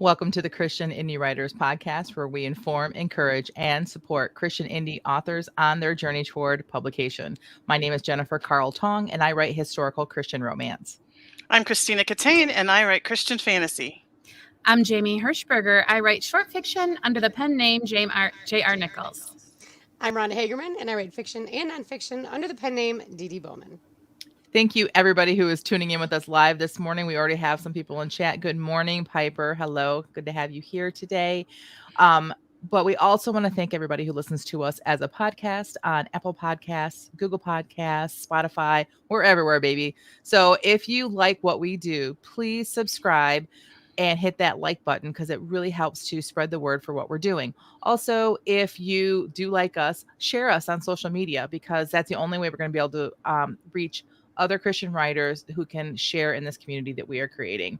Welcome to the Christian Indie Writers Podcast, where we inform, encourage, and support Christian indie authors on their journey toward publication. My name is Jennifer Carlton, and I write historical Christian romance. I'm Christina Catane, and I write Christian fantasy. I'm Jamie Hirschberger. I write short fiction under the pen name J.R. Nichols. I'm Rhonda Hagerman, and I write fiction and nonfiction under the pen name Dee Bowman. Thank you, everybody who is tuning in with us live this morning. We already have some people in chat. Good morning, Piper. Hello. Good to have you here today. But we also want to thank everybody who listens to us as a podcast on Apple Podcasts, Google Podcasts, Spotify. We're everywhere, baby. So if you like what we do, please subscribe and hit that like button because it really helps to spread the word for what we're doing. Also, if you do like us, share us on social media because that's the only way we're going to be able to reach other Christian writers who can share in this community that we are creating.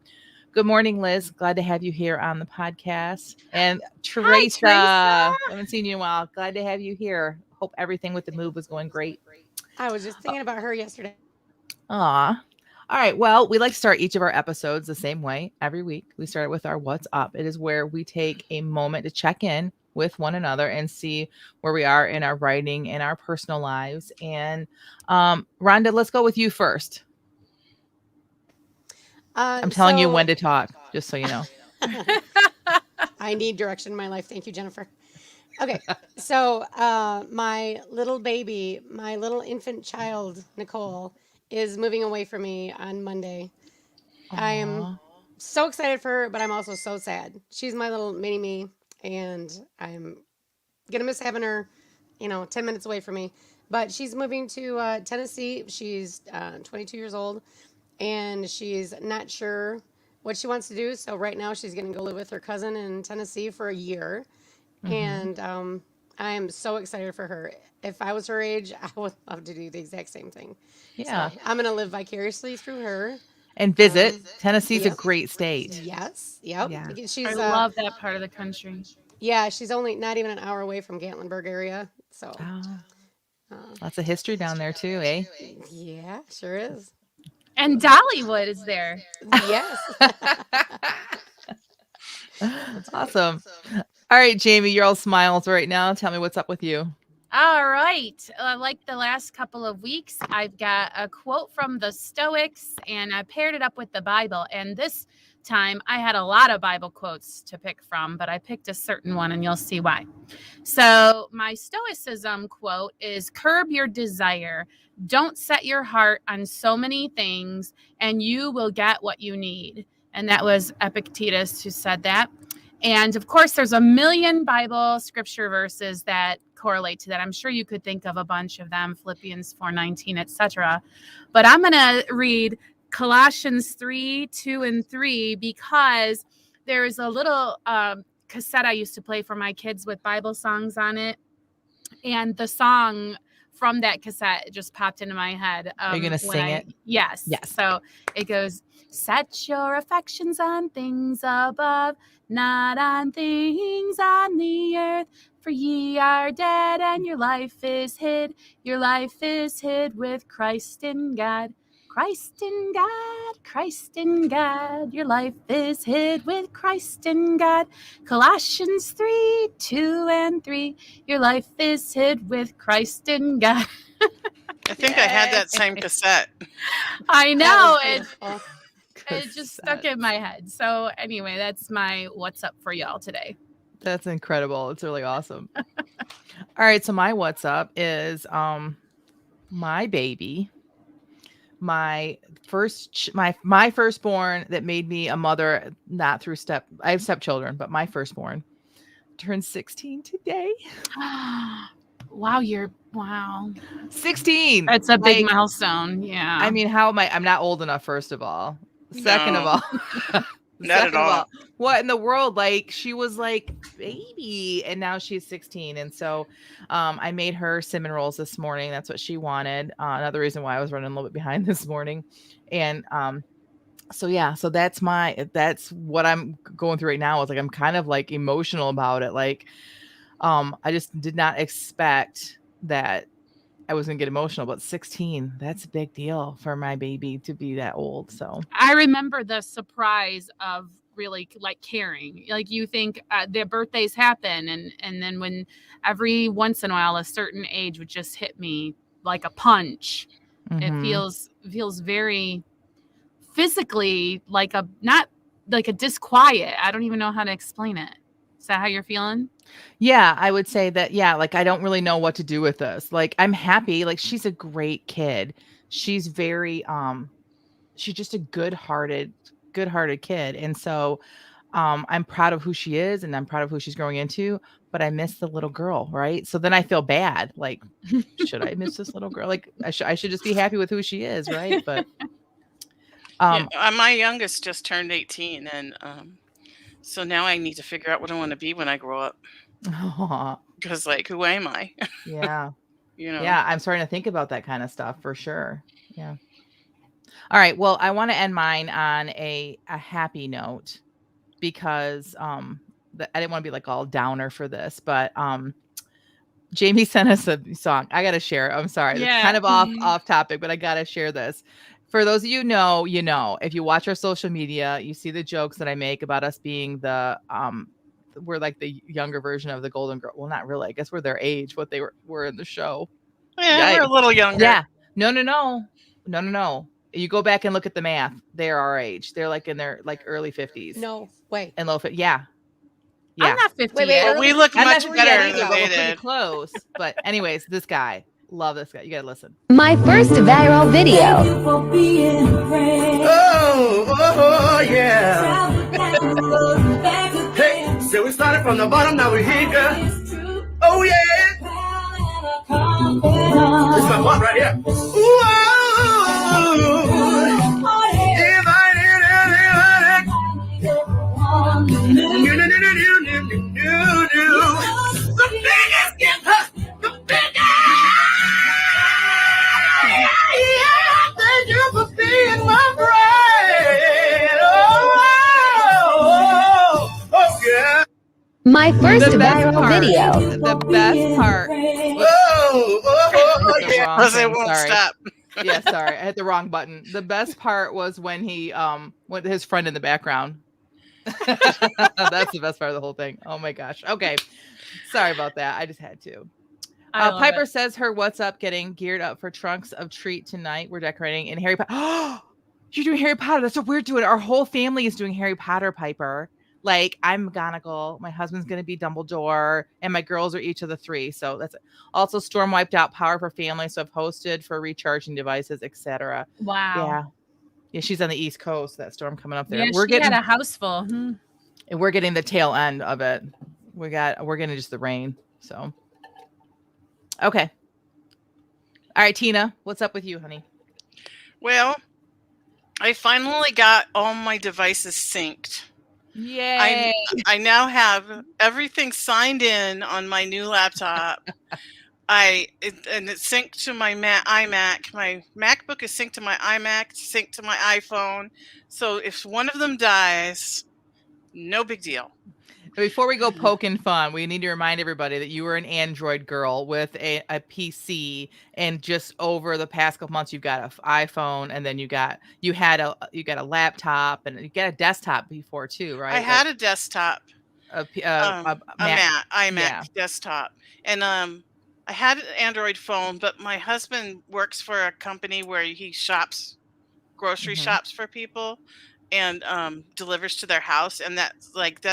Good morning, Liz. Glad to have you here on the podcast. And Teresa, I haven't seen you in a while. Glad to have you here. Hope everything with the move was going great. I was just thinking about her yesterday. Aw. All right. Well, we like to start each of our episodes the same way every week. We start with our What's Up. It is where we take a moment to check in with one another and see where we are in our writing and our personal lives. And Rhonda, let's go with you first. I'm telling you when to talk, just so you know. I need direction in my life. Thank you, Jennifer. Okay. So my little baby, my little infant child, Nicole, is moving away from me on Monday. Aww. I am so excited for her, but I'm also so sad. She's my little mini me, and I'm going to miss having her, 10 minutes away from me. But she's moving to Tennessee. She's 22 years old, and she's not sure what she wants to do. So right now she's going to go live with her cousin in Tennessee for a year. Mm-hmm. And I am so excited for her. If I was her age, I would love to do the exact same thing. Yeah. So I'm going to live vicariously through her. And visit. Tennessee's a great state. Yes. Yep. Yeah. I love that part of the country. Yeah, she's only not even an hour away from Gatlinburg area. So lots of history down there too, eh? Yeah, sure is. And Dollywood is there. Yes. Awesome. All right, Jamie, you're all smiles right now. Tell me what's up with you. All right. Like the last couple of weeks, I've got a quote from the Stoics, and I paired it up with the Bible. And this time, I had a lot of Bible quotes to pick from, but I picked a certain one, and you'll see why. So my Stoicism quote is, "Curb your desire. Don't set your heart on so many things, and you will get what you need." And that was Epictetus who said that. And of course, there's a million Bible scripture verses that correlate to that. I'm sure you could think of a bunch of them, Philippians 4:19, etc. But I'm going to read Colossians 3:2 and 3 because there's a little cassette I used to play for my kids with Bible songs on it. And the song from that cassette just popped into my head. Are you going to sing it? Yes. Yes. So it goes, "Set your affections on things above, not on things on the earth. For ye are dead, and your life is hid. Your life is hid with Christ in God. Christ in God, Christ in God. Your life is hid with Christ in God." Colossians 3:2 and 3. Your life is hid with Christ in God. I think I had that same cassette. I know. It It just stuck in my head. So anyway, that's my What's Up for y'all today. That's incredible. It's really awesome. All right. So my What's Up is my baby. My firstborn that made me a mother, not through I have stepchildren, but my firstborn turned 16 today. Wow. 16. That's a big milestone. Yeah. I mean, how am I? I'm not old enough, first of all. Second of all. Not at all. What in the world? Like, she was like baby, and now she's 16. And so I made her cinnamon rolls this morning. That's what she wanted. Another reason why I was running a little bit behind this morning. And so that's what I'm going through right now. Is like I'm kind of like emotional about it. Like I just did not expect that I was gonna get emotional, but 16, that's a big deal for my baby to be that old. So I remember the surprise of really like caring. Like you think their birthdays happen, and then when every once in a while a certain age would just hit me like a punch. It feels very physically like a not like a disquiet. I don't even know how to explain it. Is that how you're feeling? Yeah, I would say that. Yeah, like I don't really know what to do with this. Like I'm happy. Like she's a great kid. She's very she's just a good-hearted kid. And so I'm proud of who she is and I'm proud of who she's growing into, but I miss the little girl, right? So then I feel bad. Like, should I miss this little girl? Like I should just be happy with who she is, right? But my youngest just turned 18, and so now I need to figure out what I want to be when I grow up. Because like, who am I? Yeah. You know? Yeah, I'm starting to think about that kind of stuff for sure. Yeah. All right. Well, I want to end mine on a happy note because I didn't want to be like all downer for this, but Jamie sent us a song. I gotta share. I'm sorry. It's kind of off topic, but I gotta share this. For those of you know, you know, if you watch our social media, you see the jokes that I make about us being the we're like the younger version of the Golden Girl. Well, not really. I guess we're their age, what they were in the show. Yeah, we're a little younger. Yeah. No. You go back and look at the math. They're our age. They're like in their like early 50s. No way. And low. Yeah. I'm not 50 Wait, yet. Well, we look I'm much not better either, than but they we're pretty did. close. But anyways, this guy. Love this guy. You gotta listen. My first viral video. Oh, yeah. Hey, so we started from the bottom, now we're here, girl. Oh, yeah. This is my part right here. Ooh, if I the biggest gift, the biggest. Thank you for being my friend. Oh, yeah. My first The best viral part. video. The best part. Yeah, because it won't stop. Yeah, sorry. I hit the wrong button. The best part was when he with his friend in the background. That's the best part of the whole thing. Oh my gosh. Okay. Sorry about that. I just had to. Piper says her what's up getting geared up for Trunks of Treat tonight. We're decorating in Harry Potter. Oh, you're doing Harry Potter. That's what we're doing. Our whole family is doing Harry Potter, Piper. Like I'm McGonagall, my husband's gonna be Dumbledore, and my girls are each of the three. So that's it. Also Storm wiped out power for family, so I've hosted for recharging devices, etc. Wow. Yeah, she's on the East Coast. That storm coming up there. Yeah, We're she getting had a house full. and we're getting the tail end of it. We're getting just the rain. So okay. All right, Tina, what's up with you, honey? Well, I finally got all my devices synced. Yay! I now have everything signed in on my new laptop. It's synced to my iMac. My MacBook is synced to my iMac, synced to my iPhone. So if one of them dies, no big deal. Before we go poking fun, we need to remind everybody that you were an Android girl with a PC, and just over the past couple months, you've got an iPhone, and then you got a laptop, and you got a desktop before too, right? I had a desktop, a iMac desktop, and I had an Android phone, but my husband works for a company where he shops, grocery shops for people, and delivers to their house, and that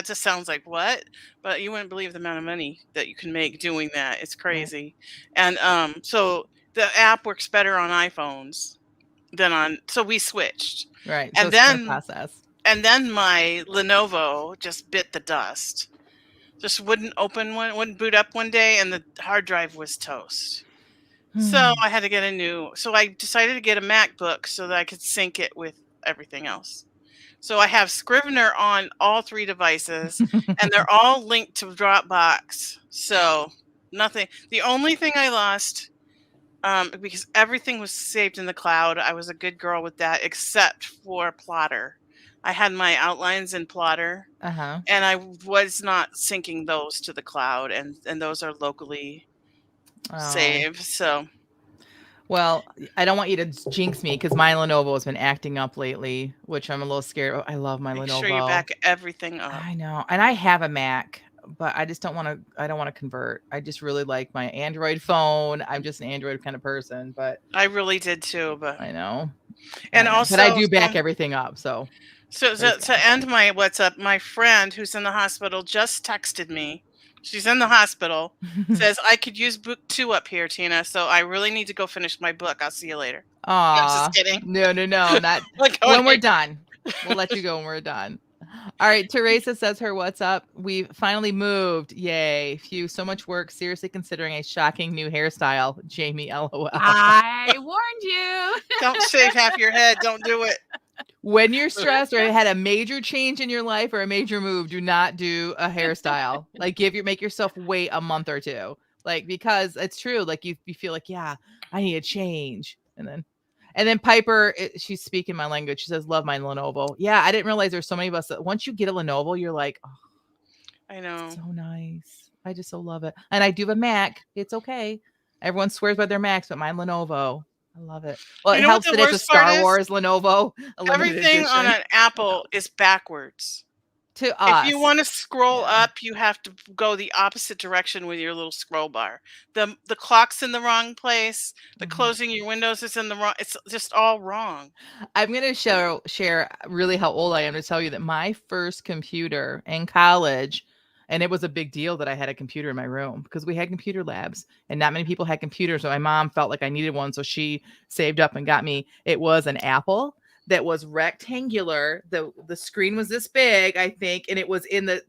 just sounds like what, but you wouldn't believe the amount of money that you can make doing that. It's crazy. And so the app works better on iPhones than on, so we switched, right? And so then process. And then my Lenovo just bit the dust, just wouldn't boot up one day, and the hard drive was toast. So I had to get so I decided to get a MacBook so that I could sync it with everything else. So I have Scrivener on all three devices, and they're all linked to Dropbox. So nothing. The only thing I lost, because everything was saved in the cloud, I was a good girl with that, except for Plotter. I had my outlines in Plotter, and I was not syncing those to the cloud, and those are locally saved. So. Well, I don't want you to jinx me because my Lenovo has been acting up lately, which I'm a little scared of. I love my Make Lenovo. sure you back everything up. I know. And I have a Mac, but I just don't want to, I don't want to convert. I just really like my Android phone. I'm just an Android kind of person, but I really did too, but I know. and I know. also But I do back everything up. So to end my what's up, my friend who's in the hospital just texted me. She's in the hospital. Says I could use book 2 up here, Tina. So I really need to go finish my book. I'll see you later. I'm just kidding. No, not Like, when we're done. We'll let you go when we're done. All right, Teresa says her what's up. We've finally moved. Yay. Phew, so much work. Seriously considering a shocking new hairstyle. Jamie, LOL. I warned you. Don't shave half your head. Don't do it. When you're stressed or had a major change in your life or a major move, do not do a hairstyle. Like make yourself wait a month or two. Like, because it's true. Like you feel like, yeah, I need a change. And then Piper, she's speaking my language. She says, love my Lenovo. Yeah, I didn't realize there's so many of us that once you get a Lenovo, you're like, oh, I know. so nice. I just so love it. And I do have a Mac. It's okay. Everyone swears by their Macs, but mine Lenovo. I love it. Well, it helps that it's a Star Wars Lenovo. Everything on an Apple is backwards. To us. If you want to scroll up, you have to go the opposite direction with your little scroll bar. The clock's in the wrong place. The closing your windows is in the wrong. It's just all wrong. I'm going to share really how old I am to tell you that my first computer in college, and it was a big deal that I had a computer in my room because we had computer labs and not many people had computers. So my mom felt like I needed one. So she saved up and got me. It was an Apple that was rectangular. The screen was this big, I think. And it was in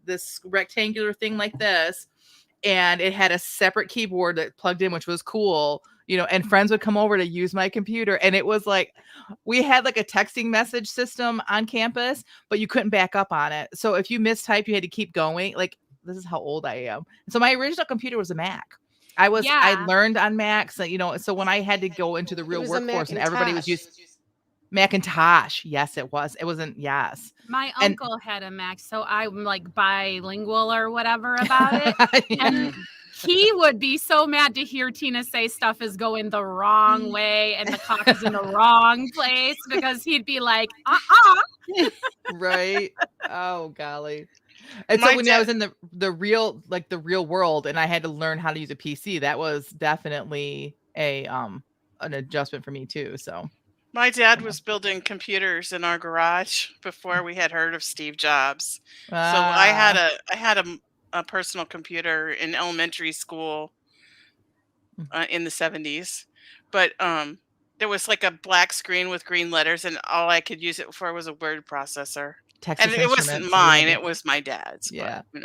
this rectangular thing like this. And it had a separate keyboard that plugged in, which was cool, and friends would come over to use my computer. And it was like, we had like a texting message system on campus, but you couldn't back up on it. So if you mistyped, you had to keep going. Like, this is how old I am. So my original computer was a Mac. I learned on Macs, so when I had to go into the real workforce and everybody was using Macintosh. Yes, it was. It wasn't. Yes. My uncle had a Mac, so I'm like bilingual or whatever about it. Yeah. And he would be so mad to hear Tina say stuff is going the wrong way and the clock is in the wrong place because he'd be like, Right. Oh, golly. And so when I was in the real world and I had to learn how to use a PC, that was definitely an adjustment for me too. So my dad was building computers in our garage before we had heard of Steve Jobs. So I had a personal computer in elementary school in the 70s. But there was like a black screen with green letters, and all I could use it for was a word processor. And it wasn't mine, it was my dad's. Yeah. But,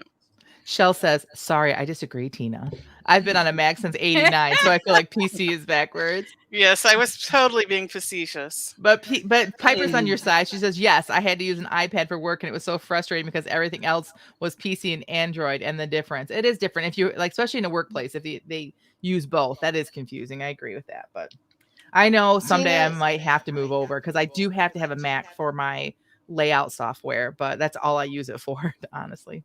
Shell says, sorry, I disagree, Tina. I've been on a Mac since 89, so I feel like PC is backwards. Yes, I was totally being facetious. But Piper's on your side. She says, yes, I had to use an iPad for work, and it was so frustrating because everything else was PC and Android, and the difference. It is different. If you, like, especially in a workplace, if they use both, that is confusing. I agree with that. But I know someday I might have to move over because I do have to have a Mac for my layout software, but that's all I use it for, honestly.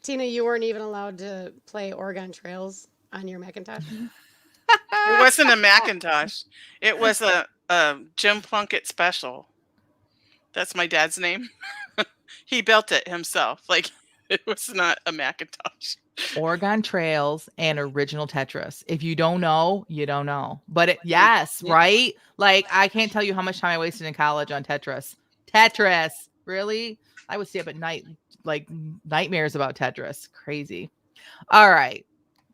Tina, you weren't even allowed to play Oregon Trails on your Macintosh? It wasn't a Macintosh. It was a Jim Plunkett special. That's my dad's name. He built it himself. Like, it was not a Macintosh. Oregon Trails and original Tetris. If you don't know, you don't know. But yes, right? Like, I can't tell you how much time I wasted in college on Tetris. Tetris, really? I would stay up at night, like nightmares about Tetris. Crazy. All right.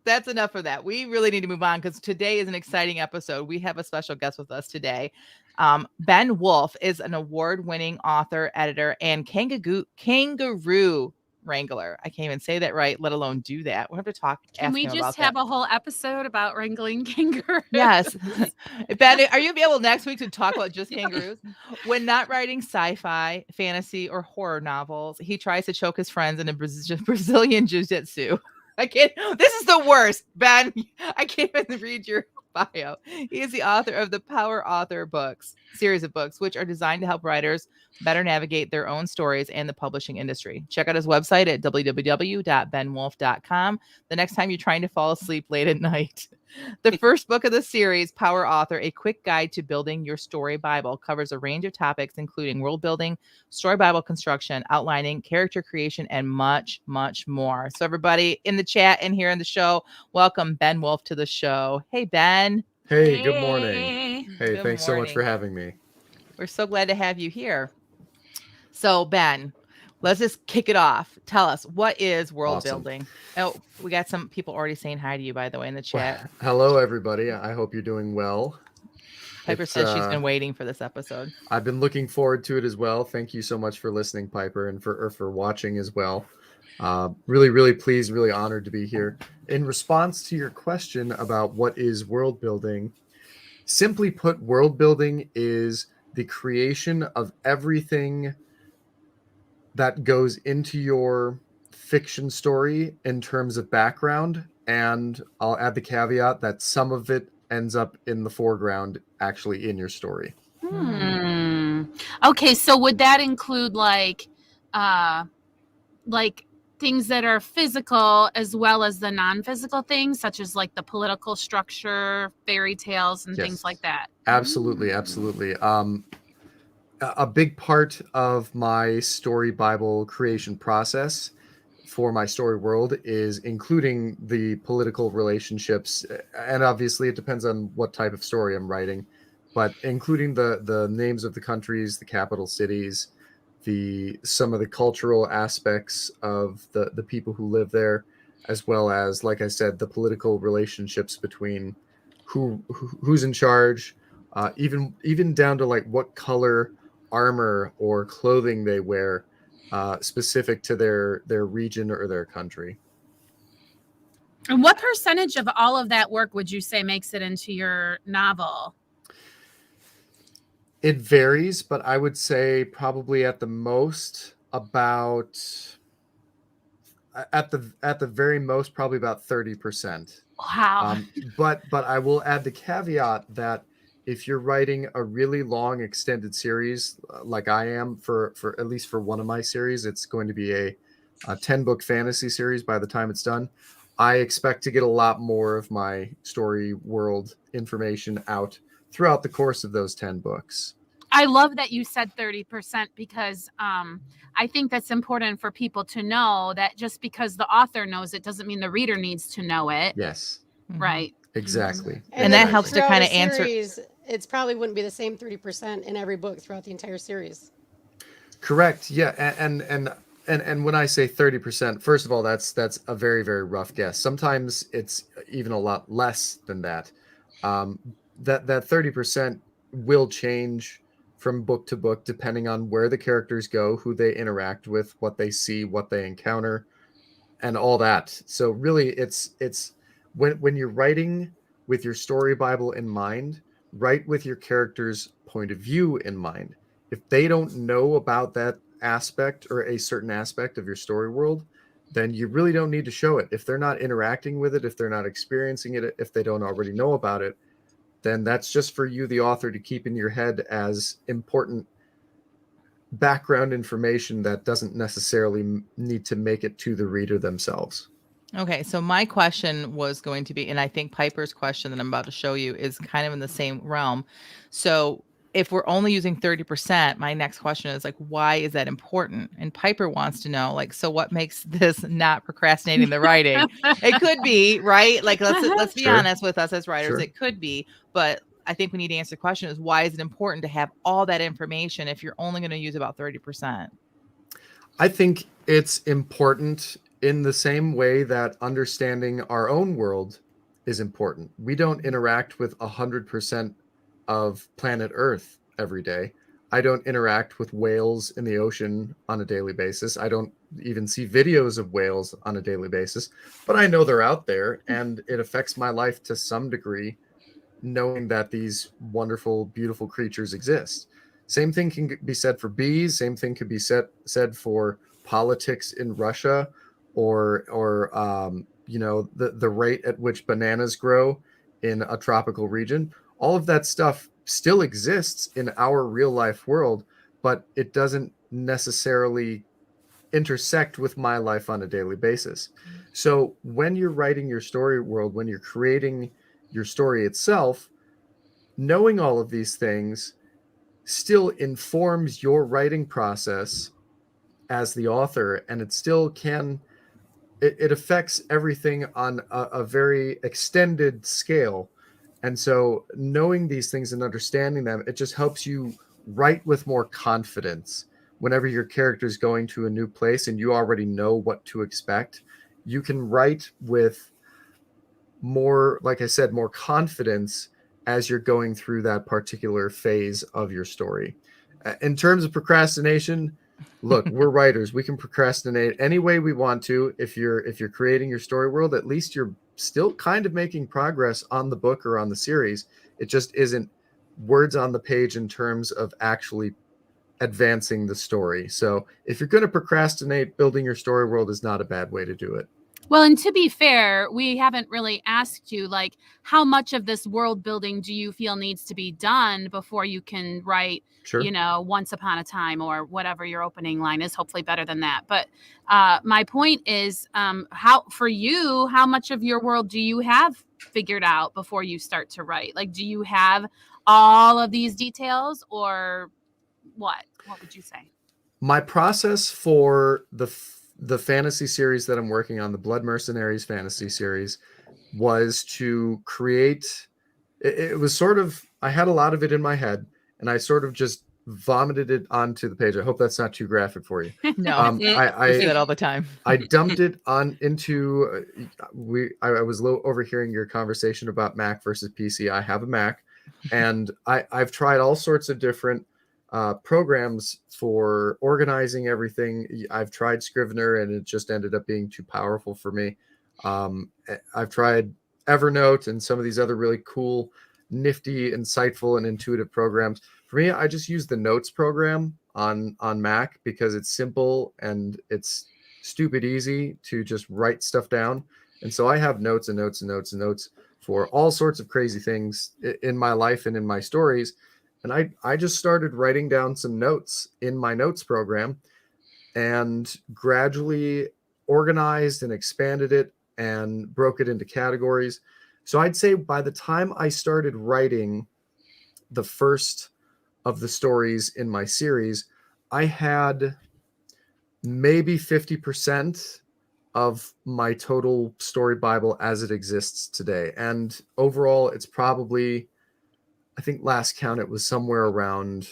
That's enough for that. We really need to move on because today is an exciting episode. We have a special guest with us today. Ben Wolfe is an award-winning author, editor, and kangaroo wrangler. I can't even say that right, let alone do that. We'll have to talk. Can we just have a whole episode about wrangling kangaroos? Yes. Ben, are you available next week to talk about just kangaroos? When not writing sci-fi, fantasy, or horror novels, he tries to choke his friends in a Brazilian jiu-jitsu. This is the worst, Ben. I can't even read your bio. He is the author of the Power Author books, series of books, which are designed to help writers better navigate their own stories and the publishing industry. Check out his website at www.benwolfe.com the next time you're trying to fall asleep late at night. The first book of the series, Power Author, A Quick Guide to Building Your Story Bible, covers a range of topics, including world building, story Bible construction, outlining, character creation, and much, much more. So everybody in the chat and here in the show, welcome Ben Wolfe to the show. Hey, Ben. Hey, good morning. Hey, Good thanks so much for morning. having me. We're so glad to have you here. So, Ben, let's just kick it off. Tell us, what is world Awesome. building? Oh, we got some people already saying hi to you, by the way, in the chat. Hello, everybody. I hope you're doing well. Piper says she's been waiting for this episode. I've been looking forward to it as well. Thank you so much for listening, Piper, and for watching as well. Really, really pleased, really honored to be here. In response to your question about what is world building, simply put, world building is the creation of everything that goes into your fiction story in terms of background. And I'll add the caveat that some of it ends up in the foreground, actually in your story. Okay, so would that include like things that are physical as well as the non-physical things, such as like the political structure, fairy tales, and things like that? Absolutely, absolutely. A big part of my story Bible creation process for my story world is including the political relationships, and obviously it depends on what type of story I'm writing, but including the names of the countries, the capital cities, some of the cultural aspects of the people who live there, as well as, like I said, the political relationships between who's in charge, even down to like what color armor or clothing they wear, specific to their region or their country. And what percentage of all of that work would you say makes it into your novel? It varies, but I would say probably at the most about at the very most probably about 30%. Wow. But I will add the caveat that if you're writing a really long extended series like I am, for at least for one of my series, it's going to be a 10-book fantasy series by the time it's done. I expect to get a lot more of my story world information out throughout the course of those 10 books. I love that you said 30% because I think that's important for people to know that just because the author knows it doesn't mean the reader needs to know it. Yes. Right. Exactly. And that helps to kind of answer. It probably wouldn't be the same 30% in every book throughout the entire series. Correct. Yeah. And when I say 30%, first of all, that's a very, very rough guess. Sometimes it's even a lot less than that. That 30% will change from book to book, depending on where the characters go, who they interact with, what they see, what they encounter, and all that. So really, it's when you're writing with your story Bible in mind, write with your character's point of view in mind. If they don't know about that aspect or a certain aspect of your story world, then you really don't need to show it. If they're not interacting with it, if they're not experiencing it, if they don't already know about it, then that's just for you, the author, to keep in your head as important background information that doesn't necessarily need to make it to the reader themselves. Okay, so my question was going to be, and I think Piper's question that I'm about to show you is kind of in the same realm. So if we're only using 30%, my next question is like, why is that important? And Piper wants to know, like, so what makes this not procrastinating the writing? It could be, right? Like, let's be honest with us as writers. It could be, but I think we need to answer the question is, why is it important to have all that information if you're only going to use about 30%? I think it's important in the same way that understanding our own world is important. We don't interact with 100% of planet Earth every day. I don't interact with whales in the ocean on a daily basis. I don't even see videos of whales on a daily basis, but I know they're out there, and it affects my life to some degree, knowing that these wonderful, beautiful creatures exist. Same thing can be said for bees. Same thing could be said for politics in Russia, or the rate at which bananas grow in a tropical region. All of that stuff still exists in our real life world, but it doesn't necessarily intersect with my life on a daily basis. So when you're writing your story world, when you're creating your story itself, knowing all of these things still informs your writing process as the author, and it still can, it affects everything on a very extended scale. And so knowing these things and understanding them, it just helps you write with more confidence. Whenever your character is going to a new place and you already know what to expect, you can write with more, like I said, more confidence as you're going through that particular phase of your story. In terms of procrastination, look, we're writers. We can procrastinate any way we want to. If you're creating your story world, at least you're still kind of making progress on the book or on the series. It just isn't words on the page in terms of actually advancing the story. So if you're going to procrastinate, building your story world is not a bad way to do it. Well, and to be fair, we haven't really asked you, like, how much of this world building do you feel needs to be done before you can write, Sure. you know, Once Upon a Time or whatever your opening line is, hopefully better than that. But my point is, how much of your world do you have figured out before you start to write? Like, do you have all of these details, or what would you say? My process for the fantasy series that I'm working on, the Blood Mercenaries fantasy series, was to create, it was sort of, I had a lot of it in my head and I sort of just vomited it onto the page. I hope that's not too graphic for you. No, I do that all the time. I dumped it on into I was overhearing your conversation about Mac versus PC. I have a Mac, and I've tried all sorts of different programs for organizing everything. I've tried Scrivener, and it just ended up being too powerful for me. I've tried Evernote and some of these other really cool, nifty, insightful, and intuitive programs. For me, I just use the Notes program on Mac because it's simple and it's stupid easy to just write stuff down. And so I have notes and notes and notes and notes for all sorts of crazy things in my life and in my stories. And I just started writing down some notes in my notes program and gradually organized and expanded it and broke it into categories. So I'd say by the time I started writing the first of the stories in my series, I had maybe 50% of my total story Bible as it exists today. And overall, it's probably, I think last count, it was somewhere around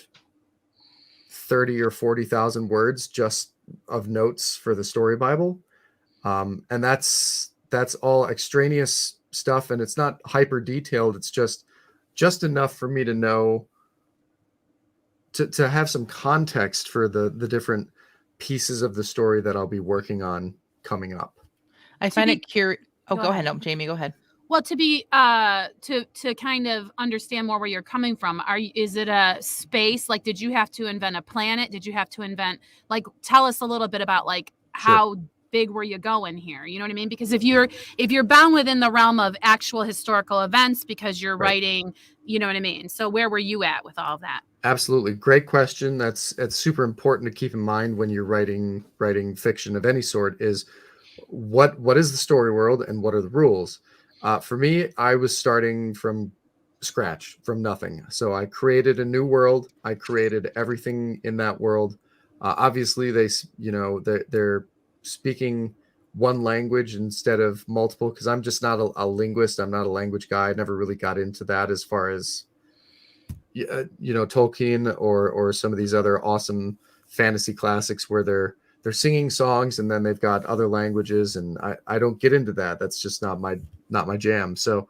30 or 40,000 words just of notes for the story Bible. And that's all extraneous stuff. And it's not hyper detailed. It's just enough for me to know, to have some context for the different pieces of the story that I'll be working on coming up. I find it curious. Oh, go ahead. No, Jamie, go ahead. Well, to be to kind of understand more where you're coming from, is it a space? Like, did you have to invent a planet? Did you have to invent, like, tell us a little bit about, like, how big were you going here? You know what I mean? Because if you're bound within the realm of actual historical events because you're writing, you know what I mean? So where were you at with all of that? Absolutely. Great question. That's super important to keep in mind when you're writing fiction of any sort, is what is the story world and what are the rules? For me, I was starting from scratch, from nothing. So I created a new world. I created everything in that world. Obviously, they're speaking one language instead of multiple, because I'm just not a linguist. I'm not a language guy. I never really got into that as far as Tolkien or some of these other awesome fantasy classics where they're singing songs and then they've got other languages, and I don't get into that. That's just not my jam. So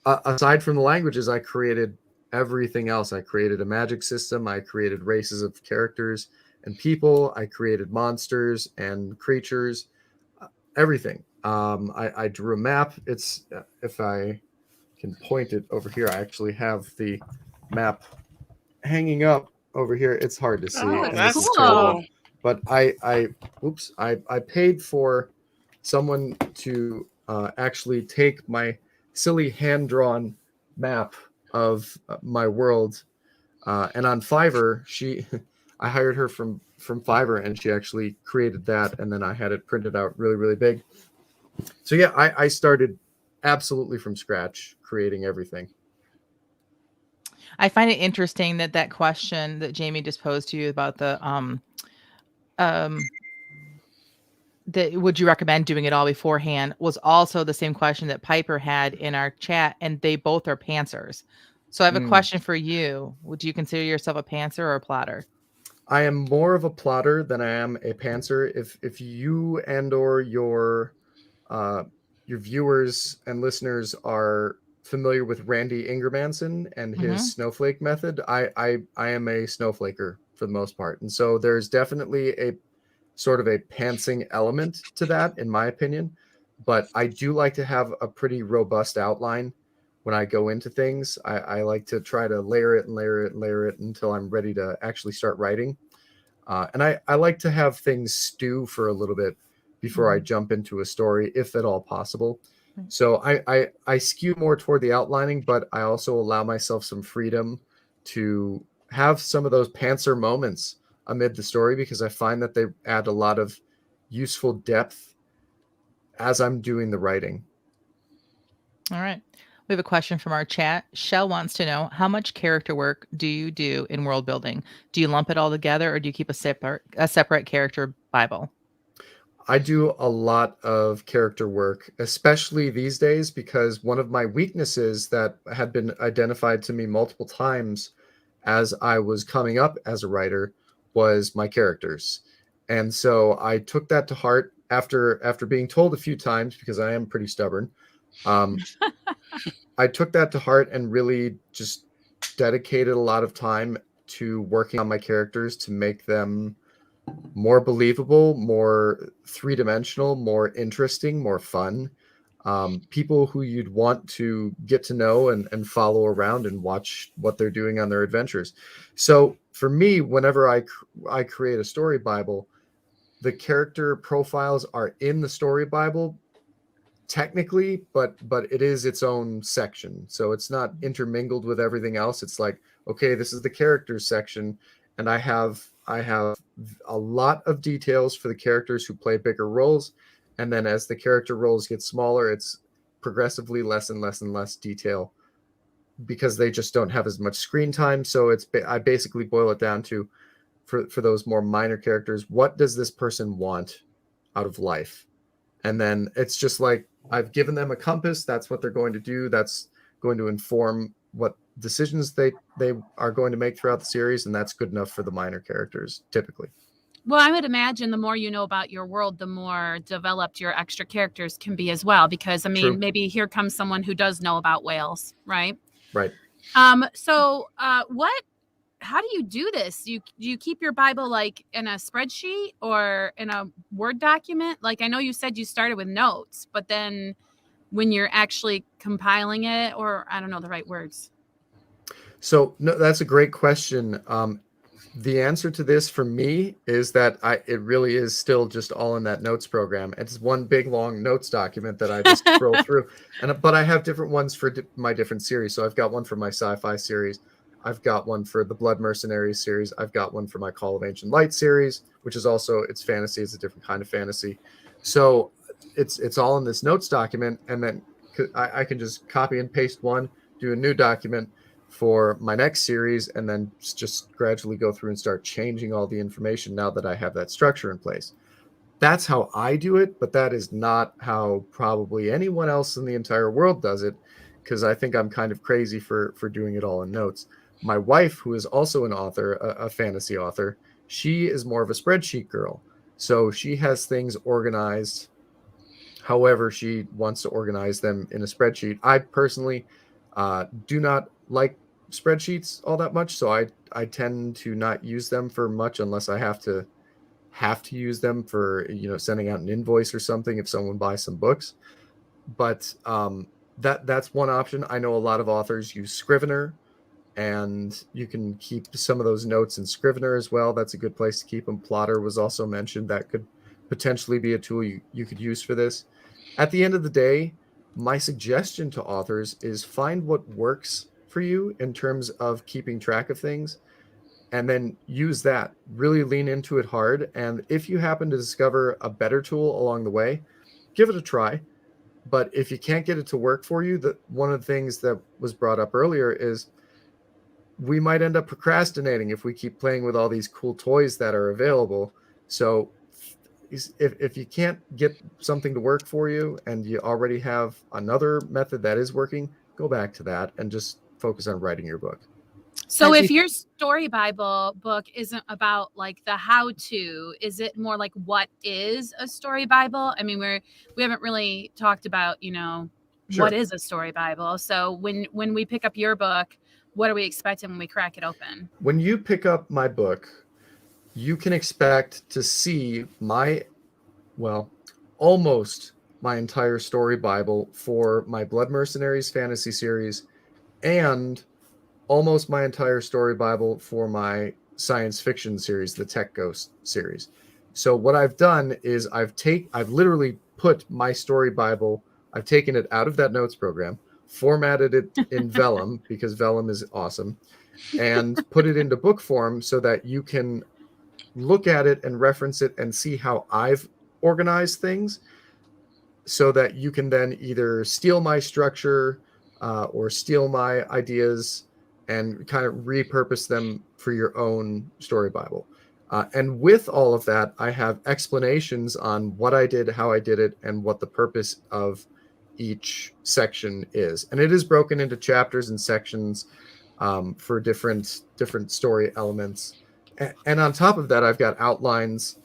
aside from the languages, I created everything else. I created a magic system. I created races of characters and people. I created monsters and creatures, everything. I drew a map. It's if I can point it over here, I actually have the map hanging up over here. It's hard to see. Oh, and that's this is cool. terrible. But I paid for someone to actually take my silly hand-drawn map of my world, and on Fiverr, I hired her from Fiverr, and she actually created that, and then I had it printed out really, really big. So yeah, I started absolutely from scratch, creating everything. I find it interesting that question that Jamie just posed to you about would you recommend doing it all beforehand was also the same question that Piper had in our chat, and they both are pantsers. So I have a question for you. Would you consider yourself a pantser or a plotter? I am more of a plotter than I am a pantser. If you and or your viewers and listeners are familiar with Randy Ingermanson and his snowflake method, I am a snowflaker for the most part. And so there's definitely a sort of a pantsing element to that, in my opinion. But I do like to have a pretty robust outline when I go into things. I like to try to layer it and layer it and layer it until I'm ready to actually start writing. And I like to have things stew for a little bit before I jump into a story, if at all possible. So I skew more toward the outlining, but I also allow myself some freedom to have some of those pantser moments amid the story, because I find that they add a lot of useful depth as I'm doing the writing. All right. We have a question from our chat. Shell wants to know, how much character work do you do in world building? Do you lump it all together, or do you keep a separate character Bible? I do a lot of character work, especially these days, because one of my weaknesses that had been identified to me multiple times as I was coming up as a writer was my characters. And so I took that to heart after being told a few times, because I am pretty stubborn. I took that to heart and really just dedicated a lot of time to working on my characters to make them more believable, more three-dimensional, more interesting, more fun. People who you'd want to get to know and follow around and watch what they're doing on their adventures. So for me, whenever I create a story Bible, the character profiles are in the story Bible technically, but it is its own section. So it's not intermingled with everything else. It's like, okay, this is the characters section, and I have a lot of details for the characters who play bigger roles, and then as the character roles get smaller, it's progressively less and less and less detail, because they just don't have as much screen time. So I basically boil it down to, for those more minor characters, what does this person want out of life? And then it's just like, I've given them a compass. That's what they're going to do. That's going to inform what decisions they are going to make throughout the series. And that's good enough for the minor characters, typically. Well, I would imagine the more you know about your world, the more developed your extra characters can be as well. Because, I mean, True. maybe here comes someone who does know about whales, right? Right. How do you do this? Do you keep your Bible like in a spreadsheet or in a Word document? Like, I know you said you started with notes, but then when you're actually compiling it, or I don't know the right words. So no, that's a great question. The answer to this for me is that it really is still just all in that notes program. It's one big long notes document that I just scroll through. But I have different ones for my different series. So I've got one for my sci-fi series. I've got one for the Blood Mercenaries series. I've got one for my Call of Ancient Light series, which is also, it's fantasy. It's a different kind of fantasy. So it's all in this notes document. And then I can just copy and paste one, do a new document for my next series, and then just gradually go through and start changing all the information now that I have that structure in place. That's how I do it, but that is not how probably anyone else in the entire world does it, because I think I'm kind of crazy for doing it all in notes. My wife, who is also an author, a fantasy author, she is more of a spreadsheet girl. So she has things organized however she wants to organize them in a spreadsheet. I personally do not like spreadsheets all that much, so I tend to not use them for much unless I have to use them for, sending out an invoice or something if someone buys some books. But that's one option. I know a lot of authors use Scrivener, and you can keep some of those notes in Scrivener as well. That's a good place to keep them. Plotter was also mentioned. That could potentially be a tool you could use for this. At the end of the day, my suggestion to authors is find what works for you in terms of keeping track of things, and then use that. Really lean into it hard. And if you happen to discover a better tool along the way, give it a try. But if you can't get it to work for you, that one of the things that was brought up earlier is we might end up procrastinating if we keep playing with all these cool toys that are available. So if you can't get something to work for you and you already have another method that is working, go back to that and just focus on writing your book. So And if your story Bible book isn't about like the how to, is it more like what is a story Bible? I mean, we haven't really talked about, Sure. what is a story Bible. So when we pick up your book, what are we expecting when we crack it open? When you pick up my book, you can expect to see almost my entire story Bible for my Blood Mercenaries fantasy series and almost my entire story Bible for my science fiction series, the Tech Ghost series. So what I've done is I've literally put my story Bible, I've taken it out of that notes program, formatted it in Vellum because Vellum is awesome, and put it into book form so that you can look at it and reference it and see how I've organized things, so that you can then either steal my structure or steal my ideas and kind of repurpose them for your own story Bible. And with all of that, I have explanations on what I did, how I did it, and what the purpose of each section is. And it is broken into chapters and sections for different story elements. And on top of that, I've got outlines,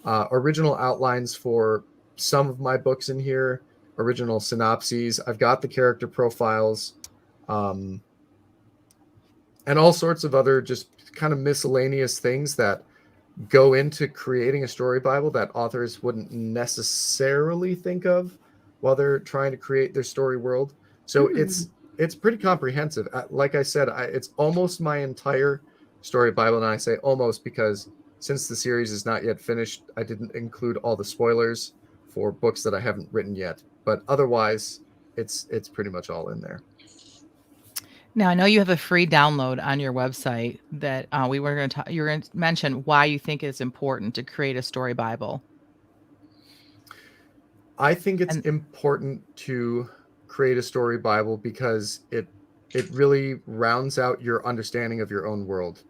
original outlines for some of my books in here, original synopses. I've got the character profiles, and all sorts of other just kind of miscellaneous things that go into creating a story Bible that authors wouldn't necessarily think of while they're trying to create their story world. So it's pretty comprehensive. Like I said, it's almost my entire story Bible, and I say almost because since the series is not yet finished, I didn't include all the spoilers for books that I haven't written yet. But otherwise, it's pretty much all in there. Now, I know you have a free download on your website that you're going to mention why you think it's important to create a story Bible. I think it's important to create a story Bible because it really rounds out your understanding of your own world.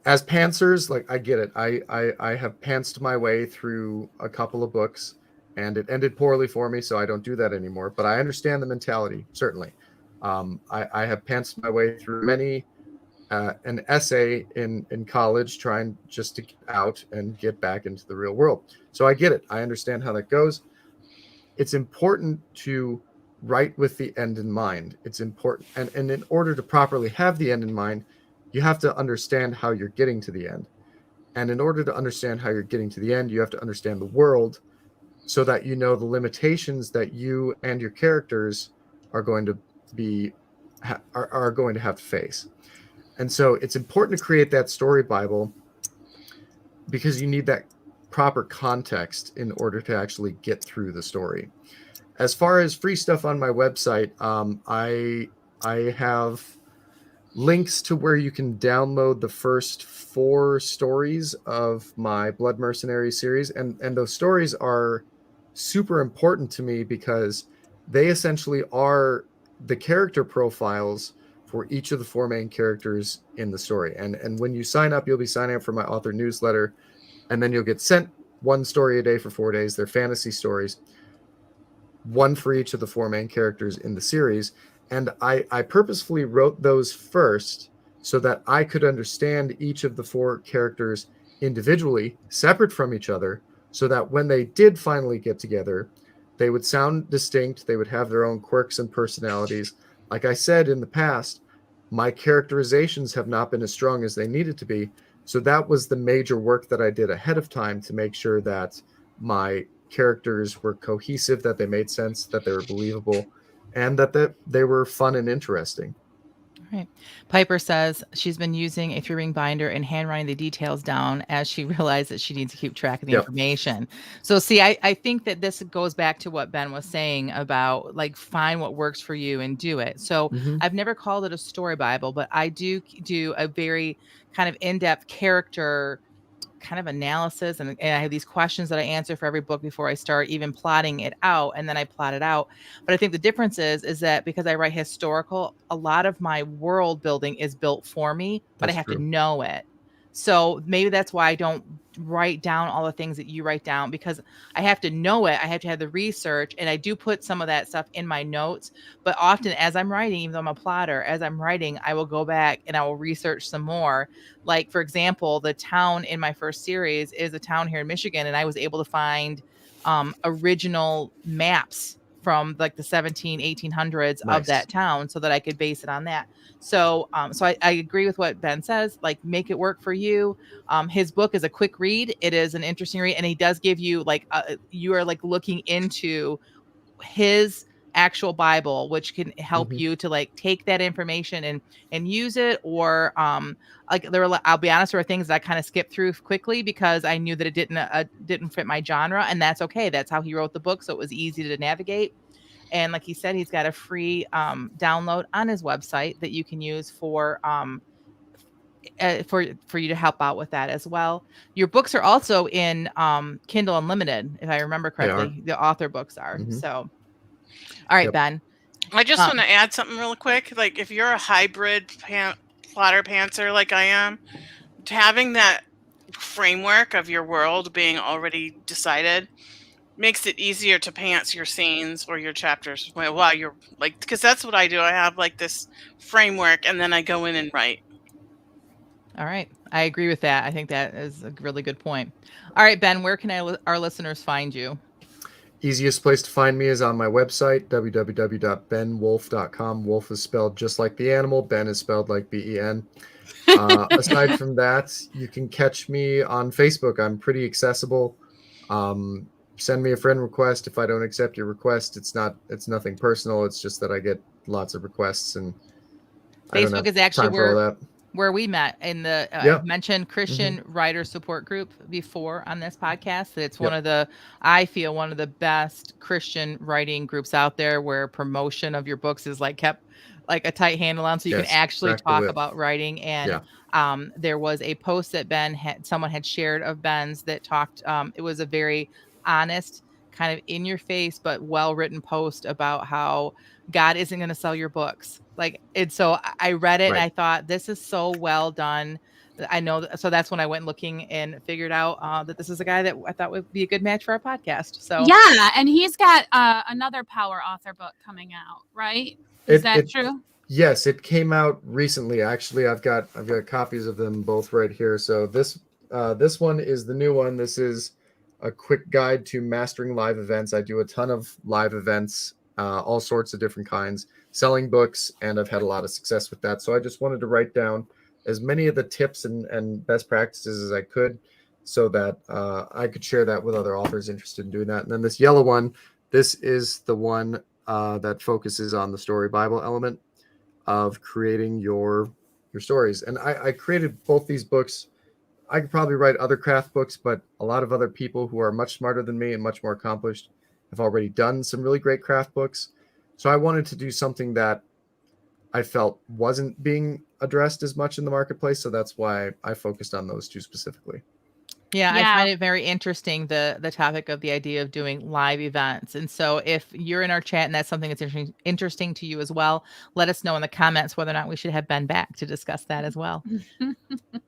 As pantsers, like I get it. I have pantsed my way through a couple of books and it ended poorly for me, so I don't do that anymore. But I understand the mentality, certainly. I have pantsed my way through many an essay in college trying just to get out and get back into the real world. So I get it. I understand how that goes. It's important to write with the end in mind. It's important. And in order to properly have the end in mind, you have to understand how you're getting to the end. And in order to understand how you're getting to the end, you have to understand the world so that you know the limitations that you and your characters are going to are going to have to face. And so it's important to create that story Bible because you need that proper context in order to actually get through the story. As far as free stuff on my website, I have links to where you can download the first 4 stories of my Blood Mercenary series. And those stories are super important to me because they essentially are the character profiles for each of the 4 main characters in the story. And when you sign up, you'll be signing up for my author newsletter, and then you'll get sent 1 story a day for 4 days. They're fantasy stories, 1 for each of the 4 main characters in the series. And I purposefully wrote those first so that I could understand each of the 4 characters individually, separate from each other, so that when they did finally get together, they would sound distinct. They would have their own quirks and personalities. Like I said in the past, my characterizations have not been as strong as they needed to be. So that was the major work that I did ahead of time to make sure that my characters were cohesive, that they made sense, that they were believable, and that they were fun and interesting. Right. Piper says she's been using a 3-ring binder and handwriting the details down as she realized that she needs to keep track of the information. So see, I think that this goes back to what Ben was saying about like find what works for you and do it. So I've never called it a story Bible, but I do a very kind of in-depth character kind of analysis, and I have these questions that I answer for every book before I start even plotting it out, and then I plot it out. But I think the difference is that because I write historical, a lot of my world building is built for me, but I That's have to true. know it. So maybe that's why I don't write down all the things that you write down, because I have to know it. I have to have the research, and I do put some of that stuff in my notes. But often as I'm writing, even though I'm a plotter, as I'm writing, I will go back and I will research some more. Like, for example, the town in my first series is a town here in Michigan, and I was able to find original maps from like the 1800s of Nice. that town so that I could base it on that. So I agree with what Ben says, like, make it work for you. His book is a quick read. It is an interesting read. And he does give you like, you are like looking into his actual Bible, which can help Mhm. you to like take that information and use it. Or like I'll be honest, there are things that I kind of skipped through quickly because I knew that it didn't fit my genre, and that's okay. That's how he wrote the book, so it was easy to navigate. And like he said, he's got a free download on his website that you can use for you to help out with that as well. Your books are also in Kindle Unlimited, if I remember They are. correctly. The author books are. Mhm. So, all right, Yep. Ben. I just Um, want to add something real quick. Like, if you're a hybrid plotter pantser like I am, having that framework of your world being already decided makes it easier to pants your scenes or your chapters while you're like, because that's what I do. I have like this framework, and then I go in and write. all right, I agree with that. I think that is a really good point. All right, Ben, where can our listeners find you? Easiest place to find me is on my website, www.benwolfe.com. Wolf is spelled just like the animal. Ben is spelled like Ben. Aside from that, you can catch me on Facebook. I'm pretty accessible. Send me a friend request. If I don't accept your request, it's nothing personal. It's just that I get lots of requests, and I don't Facebook have is actually time for all that. where we met in the Yeah. I've mentioned Christian writer support group before on this podcast. That it's Yep. I feel one of the best Christian writing groups out there, where promotion of your books is like kept like a tight handle on, so you can Yes, actually crack the talk whip. about writing. And Yeah. there was a post that someone had shared of Ben's that talked, it was a very honest, kind of in your face but well written post about how God isn't going to sell your books. Like, and so I read it and Right. I thought, this is so well done. I know. So that's when I went looking and figured out that this is a guy that I thought would be a good match for our podcast. So Yeah, and he's got another power author book coming out, right? Is that true? Yes, it came out recently. Actually, I've got copies of them both right here. So this one is the new one. This is a quick guide to mastering live events. I do a ton of live events, all sorts of different kinds, selling books, and I've had a lot of success with that. So I just wanted to write down as many of the tips and best practices as I could, so that I could share that with other authors interested in doing that. And then this yellow one, this is the one that focuses on the story Bible element of creating your stories. And I created both these books. I could probably write other craft books, but a lot of other people who are much smarter than me and much more accomplished have already done some really great craft books. So I wanted to do something that I felt wasn't being addressed as much in the marketplace. So that's why I focused on those two specifically. yeah, I find it very interesting, the topic of the idea of doing live events. And so if you're in our chat and that's something that's interesting to you as well, let us know in the comments whether or not we should have Ben back to discuss that as well.